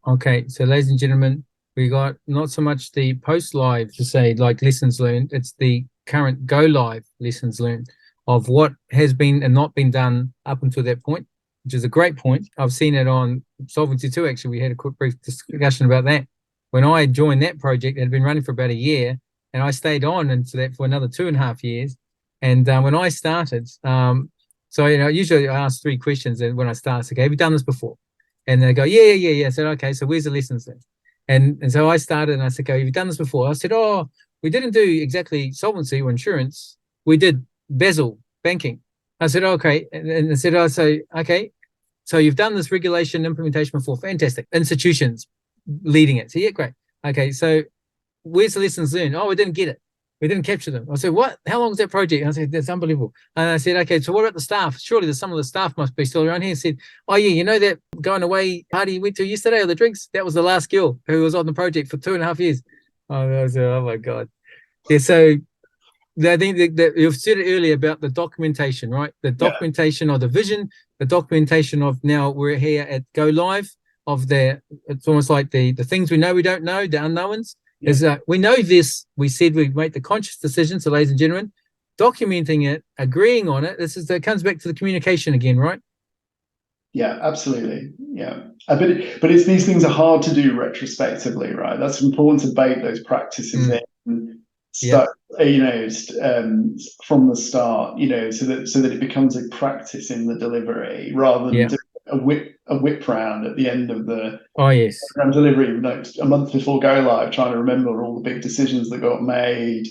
Okay. So, ladies and gentlemen, we got not so much the post-live to say like lessons learned, it's the current go-live lessons learned of what has been and not been done up until that point, which is a great point. I've seen it on Solvency 2, actually. We had a quick brief discussion about that. When I joined that project, it had been running for about a year, and I stayed on into that for another 2.5 years. And when I started, usually I ask 3 questions when I start. Okay, have you done this before? And they go, yeah. I said, okay, so where's the lessons then? And so I started, and I said, okay, have you done this before? I said, oh, we didn't do exactly solvency or insurance. We did Basel, banking. I said, okay. And I said, okay, So you've done this regulation implementation before. Fantastic. Institutions leading it. So yeah, great. Okay, so where's the lessons learned? Oh, we didn't get it. We didn't capture them. I said, what? How long was that project? And I said, that's unbelievable. And I said, okay, so what about the staff? Surely some of the staff must be still around here. I said, oh yeah, you know that going away party you went to yesterday, or the drinks? That was the last girl who was on the project for 2.5 years. I said, oh my God. Yeah, so I think that you've said it earlier about the documentation, right? The documentation of the vision, the documentation of now we're here at Go Live of it's almost like the things we know we don't know, the unknowns. Is we know this, we said we make the conscious decision. So ladies and gentlemen, documenting it, agreeing on it, it comes back to the communication again, right? Yeah, absolutely. Yeah. But it's these things are hard to do retrospectively, right? That's important to bake those practices in. Start, from the start, so that it becomes a practice in the delivery rather than a whip round at the end of the program delivery, a month before go live, trying to remember all the big decisions that got made.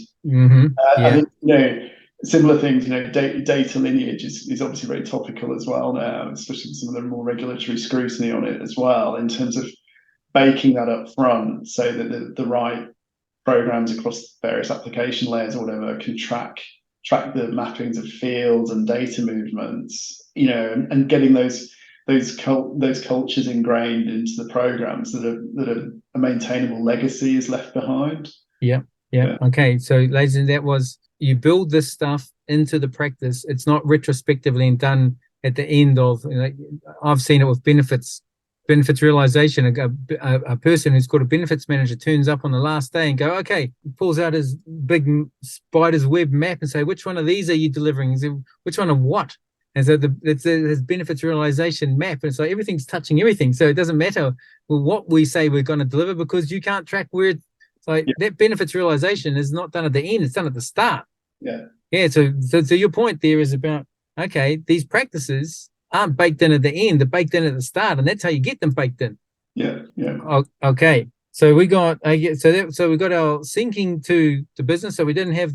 I think similar things. Data lineage is obviously very topical as well now, especially with some of the more regulatory scrutiny on it as well, in terms of baking that up front so that the right programs across various application layers or whatever can track the mappings of fields and data movements, and getting those cultures ingrained into the programs that a maintainable legacy is left behind. Yeah. Okay, so ladies and gentlemen, you build this stuff into the practice. It's not retrospectively and done at the end of. I've seen it with benefits realization. A person who's called a benefits manager turns up on the last day and pulls out his big spider's web map and say, which one of these are you delivering? Which one of what? And so it's his benefits realization map, and so everything's touching everything. So it doesn't matter what we say we're going to deliver, because you can't track where it's like that benefits realization is not done at the end, it's done at the start. So your point there is about, these practices aren't baked in at the end, they're baked in at the start, and that's how you get them baked in. Okay, so we got we got our syncing to the business. So we didn't have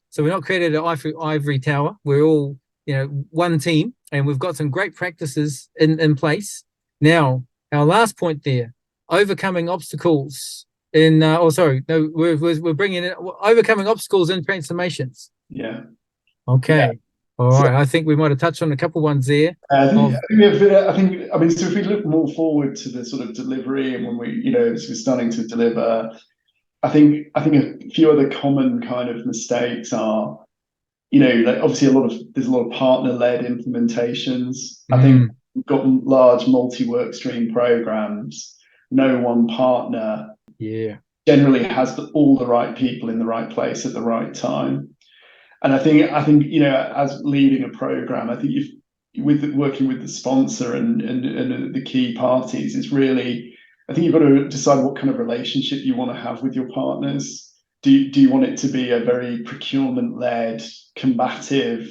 so we're not created an ivory tower. We're all one team, and we've got some great practices in place. Now our last point there, overcoming obstacles we're bringing in overcoming obstacles in transformations. All right, I think we might have touched on a couple ones there. I think so if we look more forward to the sort of delivery, and when we're starting to deliver, I think a few other common kind of mistakes are, obviously there's a lot of partner-led implementations. I think we've got large multi-work stream programs. No one partner generally has all the right people in the right place at the right time. And I think as leading a program, I think working with the sponsor and the key parties is really, I think you've got to decide what kind of relationship you want to have with your partners. Do you want it to be a very procurement-led, combative,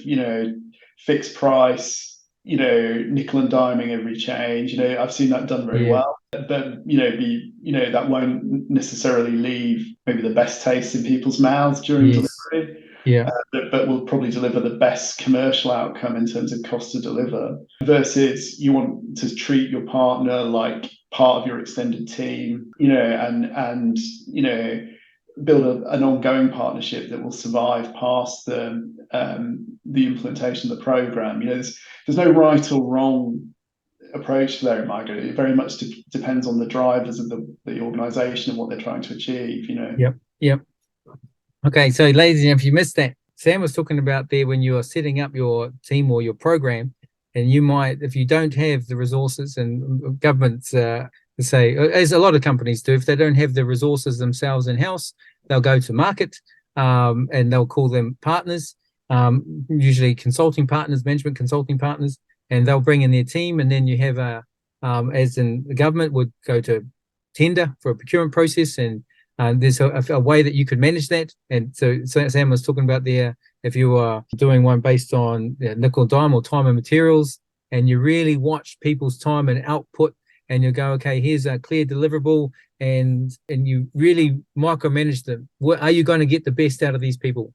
fixed price, nickel and diming every change? I've seen that done very well, but that won't necessarily leave maybe the best taste in people's mouths during delivery. But will probably deliver the best commercial outcome in terms of cost to deliver, versus you want to treat your partner like part of your extended team, and build an ongoing partnership that will survive past the implementation of the program. There's no right or wrong approach there, Margaret. It very much depends on the drivers of the organization and what they're trying to achieve. Yep. Okay, so ladies and gentlemen, if you missed that, Sam was talking about there when you are setting up your team or your program, and you might, if you don't have the resources, and governments say, as a lot of companies do, if they don't have the resources themselves in-house, they'll go to market, and they'll call them partners, usually consulting partners, management consulting partners, and they'll bring in their team, and then you have as in the government would go to tender for a procurement process, and there's a way that you could manage that. And so Sam was talking about there, if you are doing one based on nickel and dime or time and materials, and you really watch people's time and output, and you go, here's a clear deliverable, and you really micromanage them. Are you going to get the best out of these people?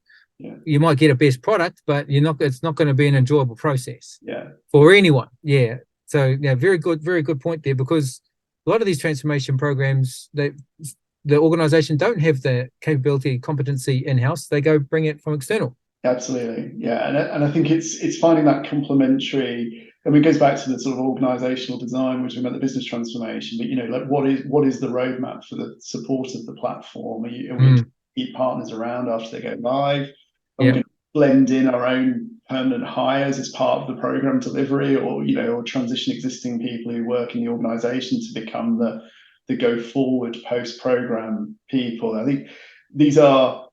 You might get a best product, but it's not going to be an enjoyable process for anyone. So yeah, very good point there, because a lot of these transformation programs, the organization don't have the capability, competency in-house. They go bring it from external. Absolutely, yeah, and I think it's finding that complementary. I mean, it goes back to the sort of organizational design, which we about the business transformation. But like what is the roadmap for the support of the platform? Are we going to keep partners around after they go live? Are we going to blend in our own permanent hires as part of the program delivery, or transition existing people who work in the organization to become the go forward post program people? I think these are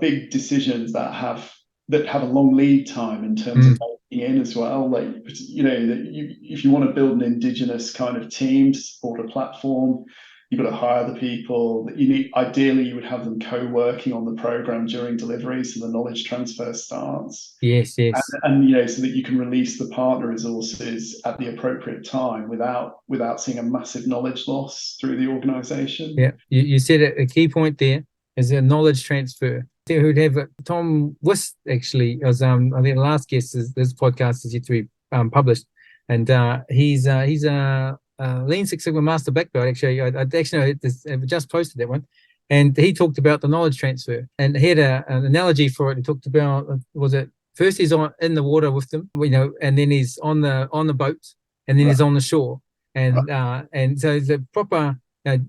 big decisions that have a long lead time in terms of making in as well. Like, if you want to build an indigenous kind of team to support a platform, you've got to hire the people that you need. Ideally, you would have them co-working on the program during delivery, so the knowledge transfer starts. Yes. And so that you can release the partner resources at the appropriate time without seeing a massive knowledge loss through the organization. Yeah, you said a key point there is a knowledge transfer. Who'd have Tom Wiss actually as I think the last guest is this podcast is yet to be published, and he's a Lean Six Sigma Master Black Belt. Actually, I just posted that one, and he talked about the knowledge transfer, and he had an analogy for it. He talked about was it first he's in the water with them, and then he's on the boat, and then he's on the shore, and so the proper.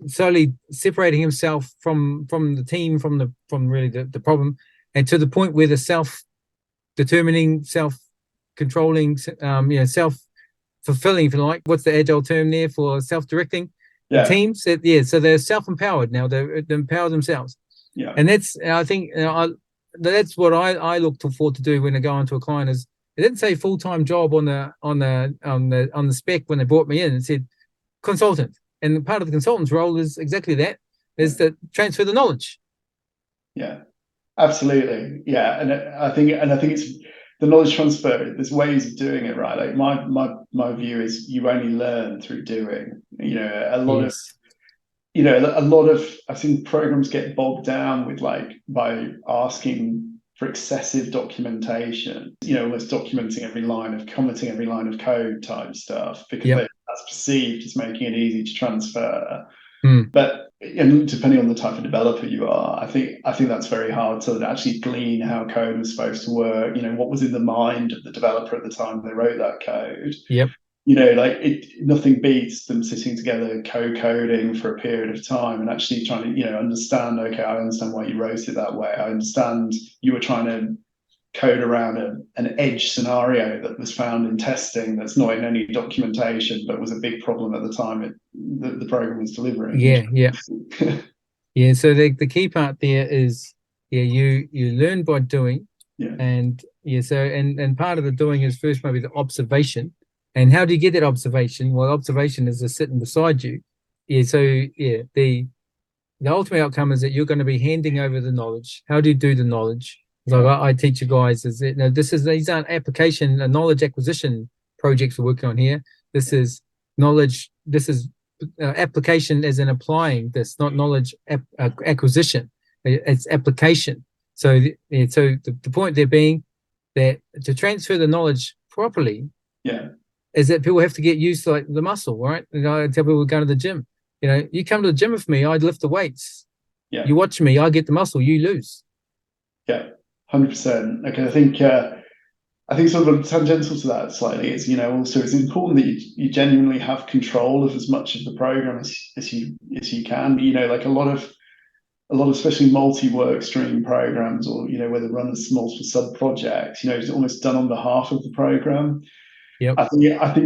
Slowly separating himself from the team, from really the problem, and to the point where the self-determining, self-controlling, self-fulfilling, if you like. What's the agile term there for self-directing the teams? So they're self-empowered now. They empower themselves. Yeah, and that's I think that's what I look forward to do when I go onto a client. Is it didn't say full-time job on the spec when they brought me in. It said consultant. And part of the consultant's role is exactly that, is to transfer the knowledge. Yeah, absolutely. Yeah, and I think it's the knowledge transfer. There's ways of doing it, right? Like my view is you only learn through doing. A lot of I've seen programs get bogged down with by asking for excessive documentation. Almost documenting every line of commenting every line of code type stuff because that's perceived as making it easy to transfer. But depending on the type of developer you are, I think that's very hard to actually glean how code was supposed to work. What was in the mind of the developer at the time they wrote that code. Nothing beats them sitting together co-coding for a period of time and actually trying to understand. Okay, I understand why you wrote it that way. I understand you were trying to code around an edge scenario that was found in testing that's not in any documentation, but was a big problem at the time the program was delivering. Yeah. So the key part there is you learn by doing, and part of the doing is first maybe the observation. And how do you get that observation? Well, observation is just sitting beside you. The ultimate outcome is that you're going to be handing over the knowledge. How do you do the knowledge? Like I teach you guys is that these aren't application and knowledge acquisition projects we're working on here. This is knowledge. This is application as in applying this, not knowledge acquisition. It's application. So the point there being that to transfer the knowledge properly, is that people have to get used to the muscle, right? I tell people go to the gym. You come to the gym with me, I'd lift the weights. You watch me, I get the muscle, you lose. 100%. Okay, I think sort of tangential to that slightly is also it's important that you genuinely have control of as much of the program as you can. Like a lot of especially multi-work stream programs, or where they run as multiple sub projects, it's almost done on behalf of the program. I think you've got to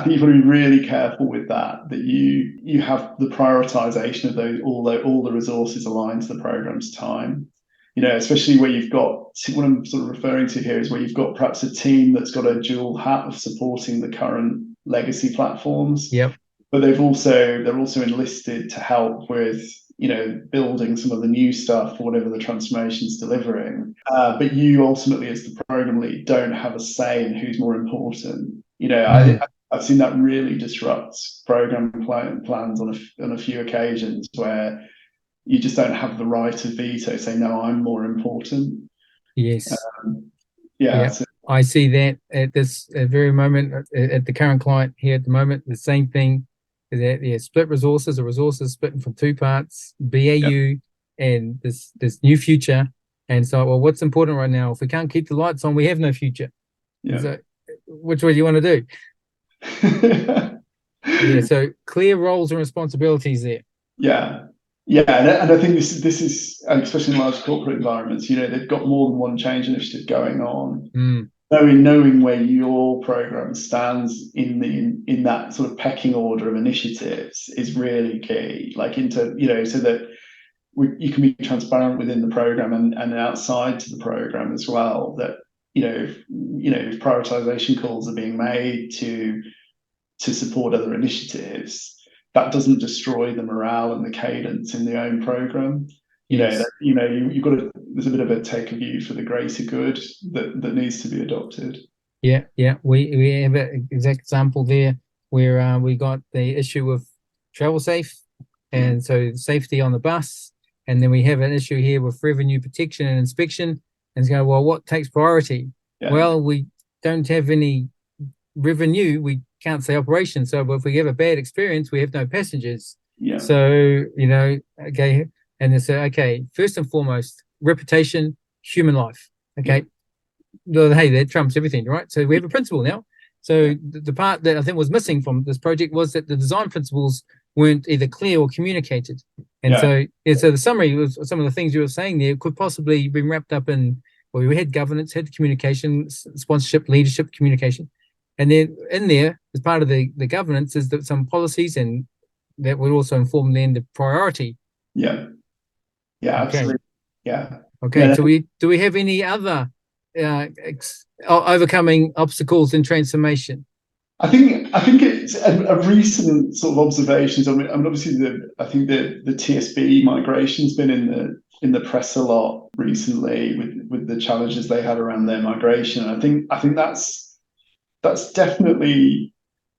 be really careful with that you have the prioritization of all the resources aligned to the program's time. Especially where you've got, what I'm sort of referring to here is where you've got perhaps a team that's got a dual hat of supporting the current legacy platforms. But they're also enlisted to help with, building some of the new stuff for whatever the transformation's delivering. But you ultimately, as the program lead, don't have a say in who's more important. I've seen that really disrupt program plans on a few occasions where you just don't have the right of veto. Say, no, I'm more important. Yes. So I see that at this very moment, at the current client here at the moment, the same thing is that split resources, or resources split from two parts, Yeah. BAU and this new future. And so, well, what's important right now? If we can't keep the lights on, we have no future. Yeah. So, which way do you want to do? Yeah, so clear roles and responsibilities there. Yeah. Yeah, and I think this is, and especially in large corporate environments, they've got more than one change initiative going on. Knowing where your program stands in that sort of pecking order of initiatives is really key. Like so that you can be transparent within the program and outside to the program as well. That if prioritization calls are being made to support other initiatives, that doesn't destroy the morale and the cadence in the own program. Yes. You've got to, there's a bit of a take a view for the greater good that needs to be adopted. Yeah. We have an exact example there where we got the issue of travel safe, and so safety on the bus, and then we have an issue here with revenue protection and inspection. And go, well, what takes priority? Yeah. Well, we don't have any revenue, we can't say operation. So if we have a bad experience, we have no passengers. Yeah. So, okay. And they say, okay, first and foremost, reputation, human life. Okay. Yeah. Well, hey, that trumps everything, right? So we have a principle now. So the part that I think was missing from this project was that the design principles weren't either clear or communicated. And so the summary was some of the things you were saying there could possibly be wrapped up in, well, we had governance, had communication, sponsorship, leadership, communication. And then in there, as part of the governance, is that some policies, and that would also inform then the priority. Yeah. Yeah, okay. Absolutely. Yeah. Okay. So do we have any other overcoming obstacles in transformation? I think it's a recent sort of observations. I mean, obviously I think the TSB migration's been in the press a lot recently with the challenges they had around their migration. I think that's definitely,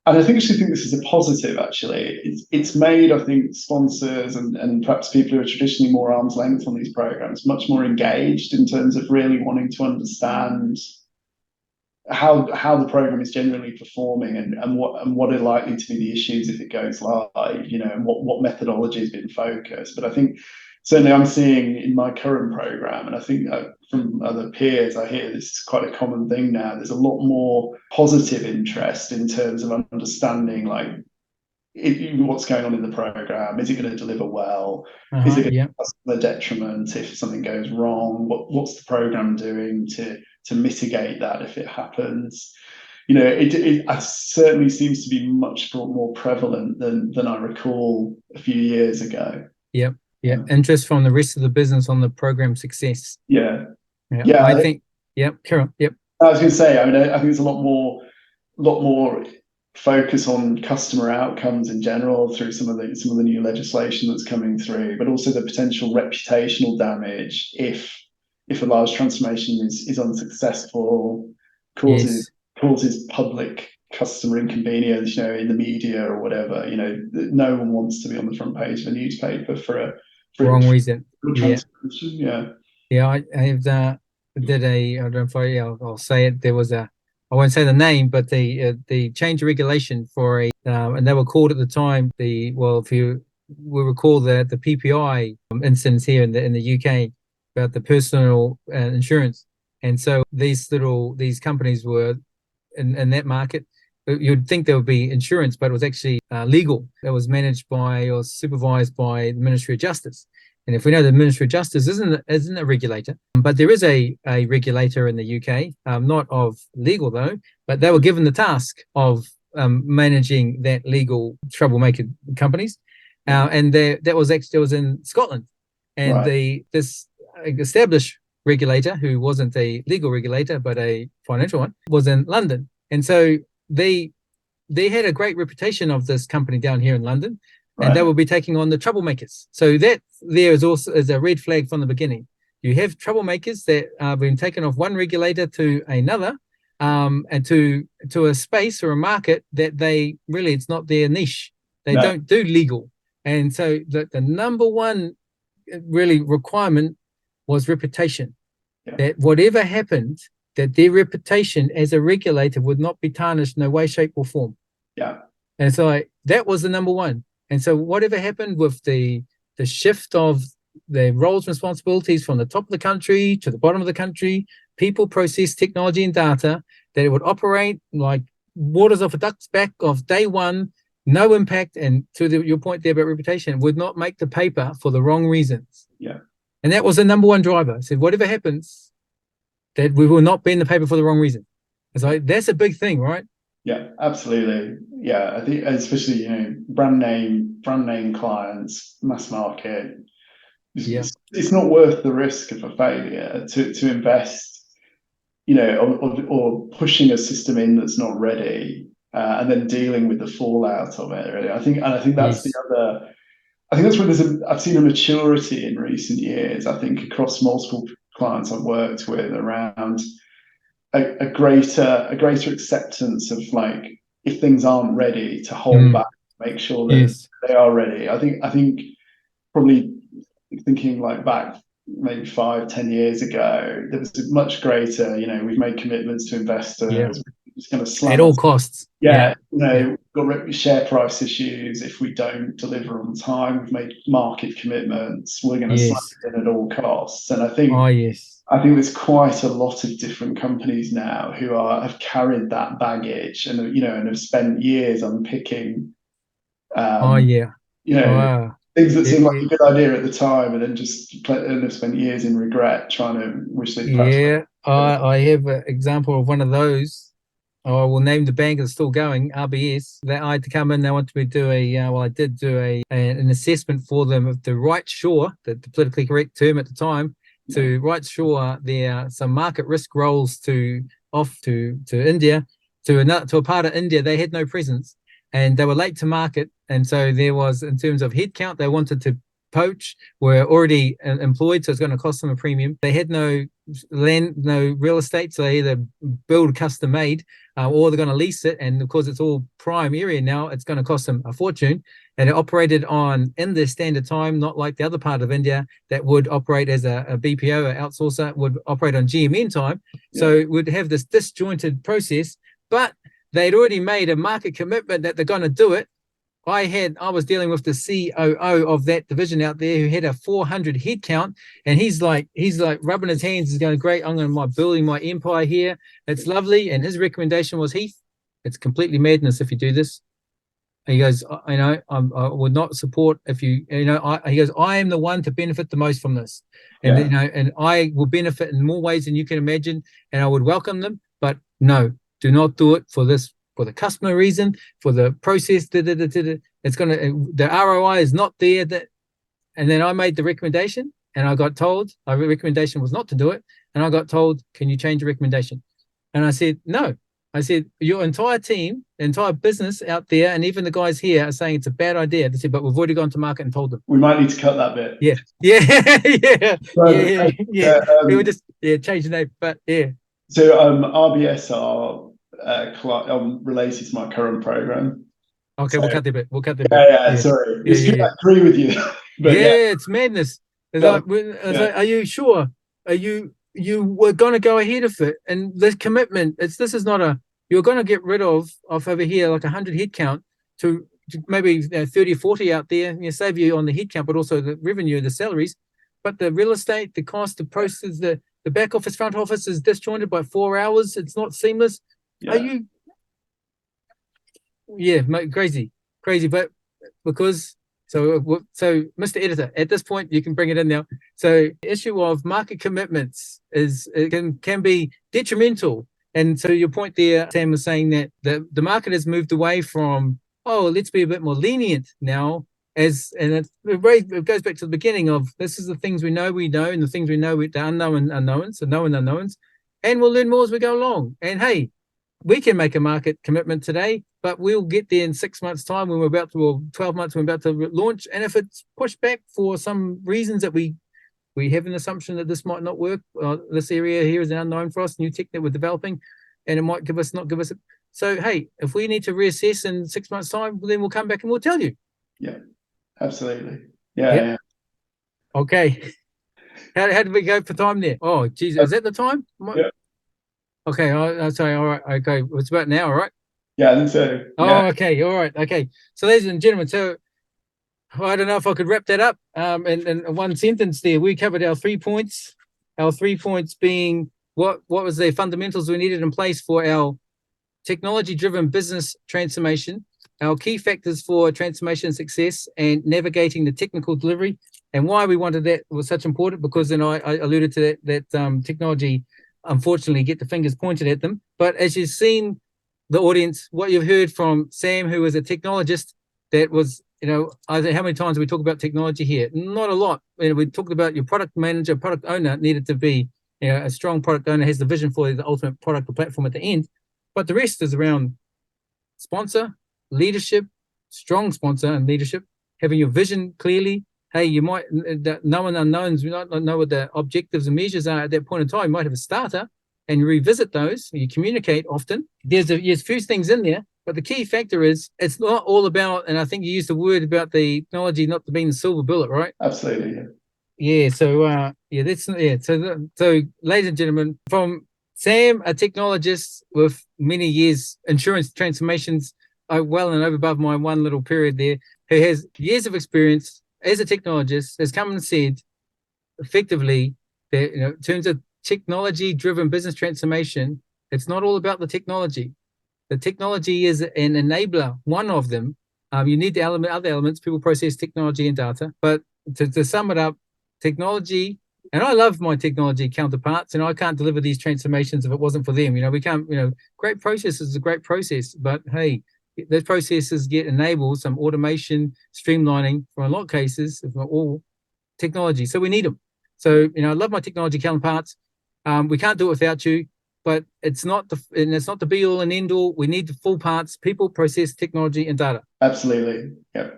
and I actually think this is a positive. Actually, it's made, I think, sponsors and perhaps people who are traditionally more arm's length on these programs much more engaged in terms of really wanting to understand how the program is generally performing and what are likely to be the issues if it goes live, and what methodology has been focused. But I think certainly I'm seeing in my current program, and I think from other peers, I hear this is quite a common thing now. There's a lot more positive interest in terms of understanding, like, what's going on in the program. Is it going to deliver well? Is it going to cause a detriment if something goes wrong? What's the program doing to mitigate that if it happens? It certainly seems to be much more prevalent than I recall a few years ago. Yeah. Interest from the rest of the business on the program success. Yeah. I think. Carol. Yep. I was going to say. I think there's a lot more focus on customer outcomes in general through some of the new legislation that's coming through, but also the potential reputational damage if a large transformation is unsuccessful, causes public customer inconvenience, in the media or whatever. No one wants to be on the front page of a newspaper for wrong reason. Yeah. I have did a, I don't know if I'll say it. There was I won't say the name, but the change of regulation for and they were called at the time if you will recall the PPI instance here in the UK about the personal insurance. And so these companies were in that market. You'd think there would be insurance, but it was actually legal. It was managed by or supervised by the Ministry of Justice. And if we know the Ministry of Justice isn't a regulator, but there is a regulator in the UK, not of legal though, but they were given the task of managing that legal troublemaker companies. And that was in Scotland. And this established regulator, who wasn't a legal regulator, but a financial one, was in London. And so they had a great reputation of this company down here in London. And they will be taking on the troublemakers. So that there is also is a red flag from the beginning. You have troublemakers that are being taken off one regulator to another, and to a space or a market that it's not their niche. They don't do legal. And so the number one really requirement was reputation. That whatever happened, that their reputation as a regulator would not be tarnished in no way, shape, or form. Yeah. And so that was the number one. And so whatever happened with the shift of the roles and responsibilities from the top of the country to the bottom of the country, people, process, technology, and data, that it would operate like waters off a duck's back of day one, no impact, and to your point there about reputation, would not make the paper for the wrong reasons. Yeah. And that was the number one driver. So whatever happens, that we will not be in the paper for the wrong reason. It's like, that's a big thing, right? Yeah, absolutely. Yeah, I think especially, you know, brand name clients, mass market. It's not worth the risk of a failure to invest, you know, or pushing a system in that's not ready, and then dealing with the fallout of it. Really, I think that's the other. I think that's where I've seen a maturity in recent years. I think across multiple clients I've worked with around a greater acceptance of, like, if things aren't ready, to hold back, make sure that they are ready. I think probably thinking like back maybe 5-10 years ago, there was a much greater, you know, we've made commitments to investors. We're just going to slam at all costs. You know, got share price issues if we don't deliver on time. We've made market commitments. We're going to slam it in at all costs. And I think I think there's quite a lot of different companies now who have carried that baggage, and, you know, and have spent years unpicking you know, things that seemed like a good idea at the time, and then have spent years in regret, trying to wish they'd perhaps. I have an example of one of those. I will name the bank that's still going, RBS. That I had to come in. They wanted me to do I did do an assessment for them of the right shore, the politically correct term at the time, to right shore their some market risk roles to India, to a part of India they had no presence, and they were late to market. And so there was, in terms of headcount, they wanted to poach, were already employed, so it's going to cost them a premium. They had no land, no real estate, so they either build custom made, or they're going to lease it. And of course, it's all prime area now. It's going to cost them a fortune. And it operated in their standard time, not like the other part of India that would operate as a BPO, an outsourcer, would operate on GMN time. So it would have this disjointed process, but they'd already made a market commitment that they're going to do it. I was dealing with the COO of that division out there who had a 400 head count, and he's like rubbing his hands. He's going, great, I'm building my empire here. It's lovely. And his recommendation was, Heath, it's completely madness if you do this. And he goes, I would not support if he goes, I am the one to benefit the most from this. And, and I will benefit in more ways than you can imagine. And I would welcome them, but no, do not do it for this, for the customer reason, for the process. It's going to, the ROI is not there. And then I made the recommendation, and I got told our recommendation was not to do it. And I got told, can you change the recommendation? And I said, no. I said, your entire team, entire business out there, and even the guys here are saying it's a bad idea. They said, but we've already gone to market and told them. We might need to cut that bit. We would just change the name, but So RBS are related to my current program. Okay, so, we'll cut the bit. Sorry. I agree with you. But it's madness. Are you sure? You were going to go ahead of it, and this commitment, this is not you're going to get rid of over here like 100 headcount to maybe 30 or 40 out there, save you on the headcount, but also the revenue, the salaries. But the real estate, the cost, the process, the back office, front office is disjointed by 4 hours. It's not seamless. Are you? Crazy. But because so Mr. Editor, at this point you can bring it in now. So the issue of market commitments can be detrimental. And so your point there, Sam, was saying that the market has moved away from, let's be a bit more lenient now. It goes back to the beginning of, this is the things we know, and the things we know, the unknown unknowns, the known unknowns, and we'll learn more as we go along. And hey, we can make a market commitment today, but we'll get there in 6 months' time when 12 months when we're about to launch. And if it's pushed back for some reasons that we have an assumption that this might not work, this area here is an unknown for us, new tech that we're developing, and it might not give us it. So, hey, if we need to reassess in 6 months' time, then we'll come back and we'll tell you. Yeah, absolutely. Yeah. Okay. How did we go for time there? Oh, geez, is that the time? Yeah. Okay, I'm sorry. All right, okay. It's about now, all right? Yeah, I think so. Yeah. Oh, okay, all right, okay. So, ladies and gentlemen, so I don't know if I could wrap that up in one sentence there. We covered our 3 points. Our 3 points being what was the fundamentals we needed in place for our technology-driven business transformation, our key factors for transformation success, and navigating the technical delivery, and why we wanted that was such important, because then I alluded to that technology, unfortunately, get the fingers pointed at them. But as you've seen, the audience, what you've heard from Sam, who is a technologist, that was, I think, how many times we talk about technology here? Not a lot. We talked about your product manager, product owner needed to be, a strong product owner has the vision for the ultimate product or platform at the end. But the rest is around sponsor, leadership, strong sponsor and leadership, having your vision clearly. Hey, you might, known unknowns, we don't know what the objectives and measures are at that point in time. You might have a starter and you revisit those, you communicate often. There's a few things in there, but the key factor is it's not all about, and I think you used the word about the technology not being the silver bullet, right? Absolutely. Yeah. Yeah. So, that's, yeah. So, ladies and gentlemen, from Sam, a technologist with many years insurance transformations, well and over above my one little period there, who has years of experience as a technologist, has come and said effectively that, in terms of technology-driven business transformation, it's not all about the technology. The technology is an enabler, one of them. You need the other elements, people, process, technology, and data. But to sum it up, technology, and I love my technology counterparts, and I can't deliver these transformations if it wasn't for them. We can't, great process is a great process, but hey, those processes get enabled, some automation, streamlining, for a lot of cases, if not all, technology. So we need them. So, I love my technology counterparts. We can't do it without you, but it's not the be all and end all. We need the full parts: people, process, technology, and data. Absolutely. Yeah.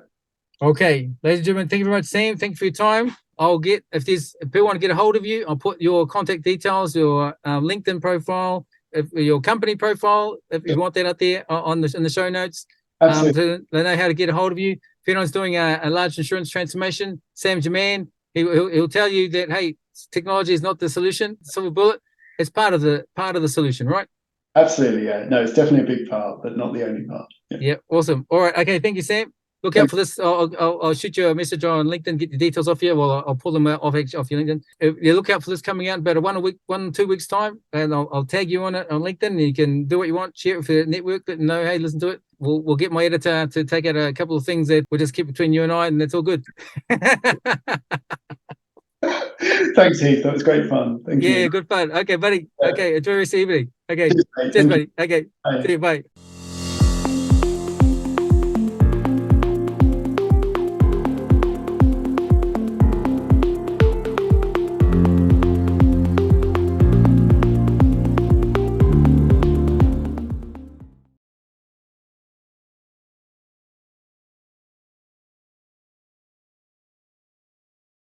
Okay, ladies and gentlemen, thank you very much, Sam. Thank you for your time. If people want to get a hold of you, I'll put your contact details, your LinkedIn profile, your company profile, if you want that out there in the show notes. Absolutely. They know how to get a hold of you. If anyone's doing a large insurance transformation, Sam's your man. He'll tell you that, hey, technology is not the solution, silver bullet. It's part of the solution, right? Absolutely. Yeah. No, it's definitely a big part, but not the only part. Yeah. Awesome. All right. Okay. Thank you, Sam. Look out for this. I'll shoot you a message on LinkedIn, get the details off you. Well, I'll pull them out off your LinkedIn. Look out for this coming out in about 2 weeks time, and I'll tag you on it on LinkedIn. And you can do what you want, share it with your network, let them know, hey, listen to it. We'll get my editor to take out a couple of things that we'll just keep between you and I, and that's all good. Thanks, Heath. That was great fun. Thank you. Yeah, good fun. Okay, buddy. Yeah. Okay, enjoy your evening. Okay, Cheers, mate. cheers, Thank buddy. you. Okay, Bye. see you. Bye.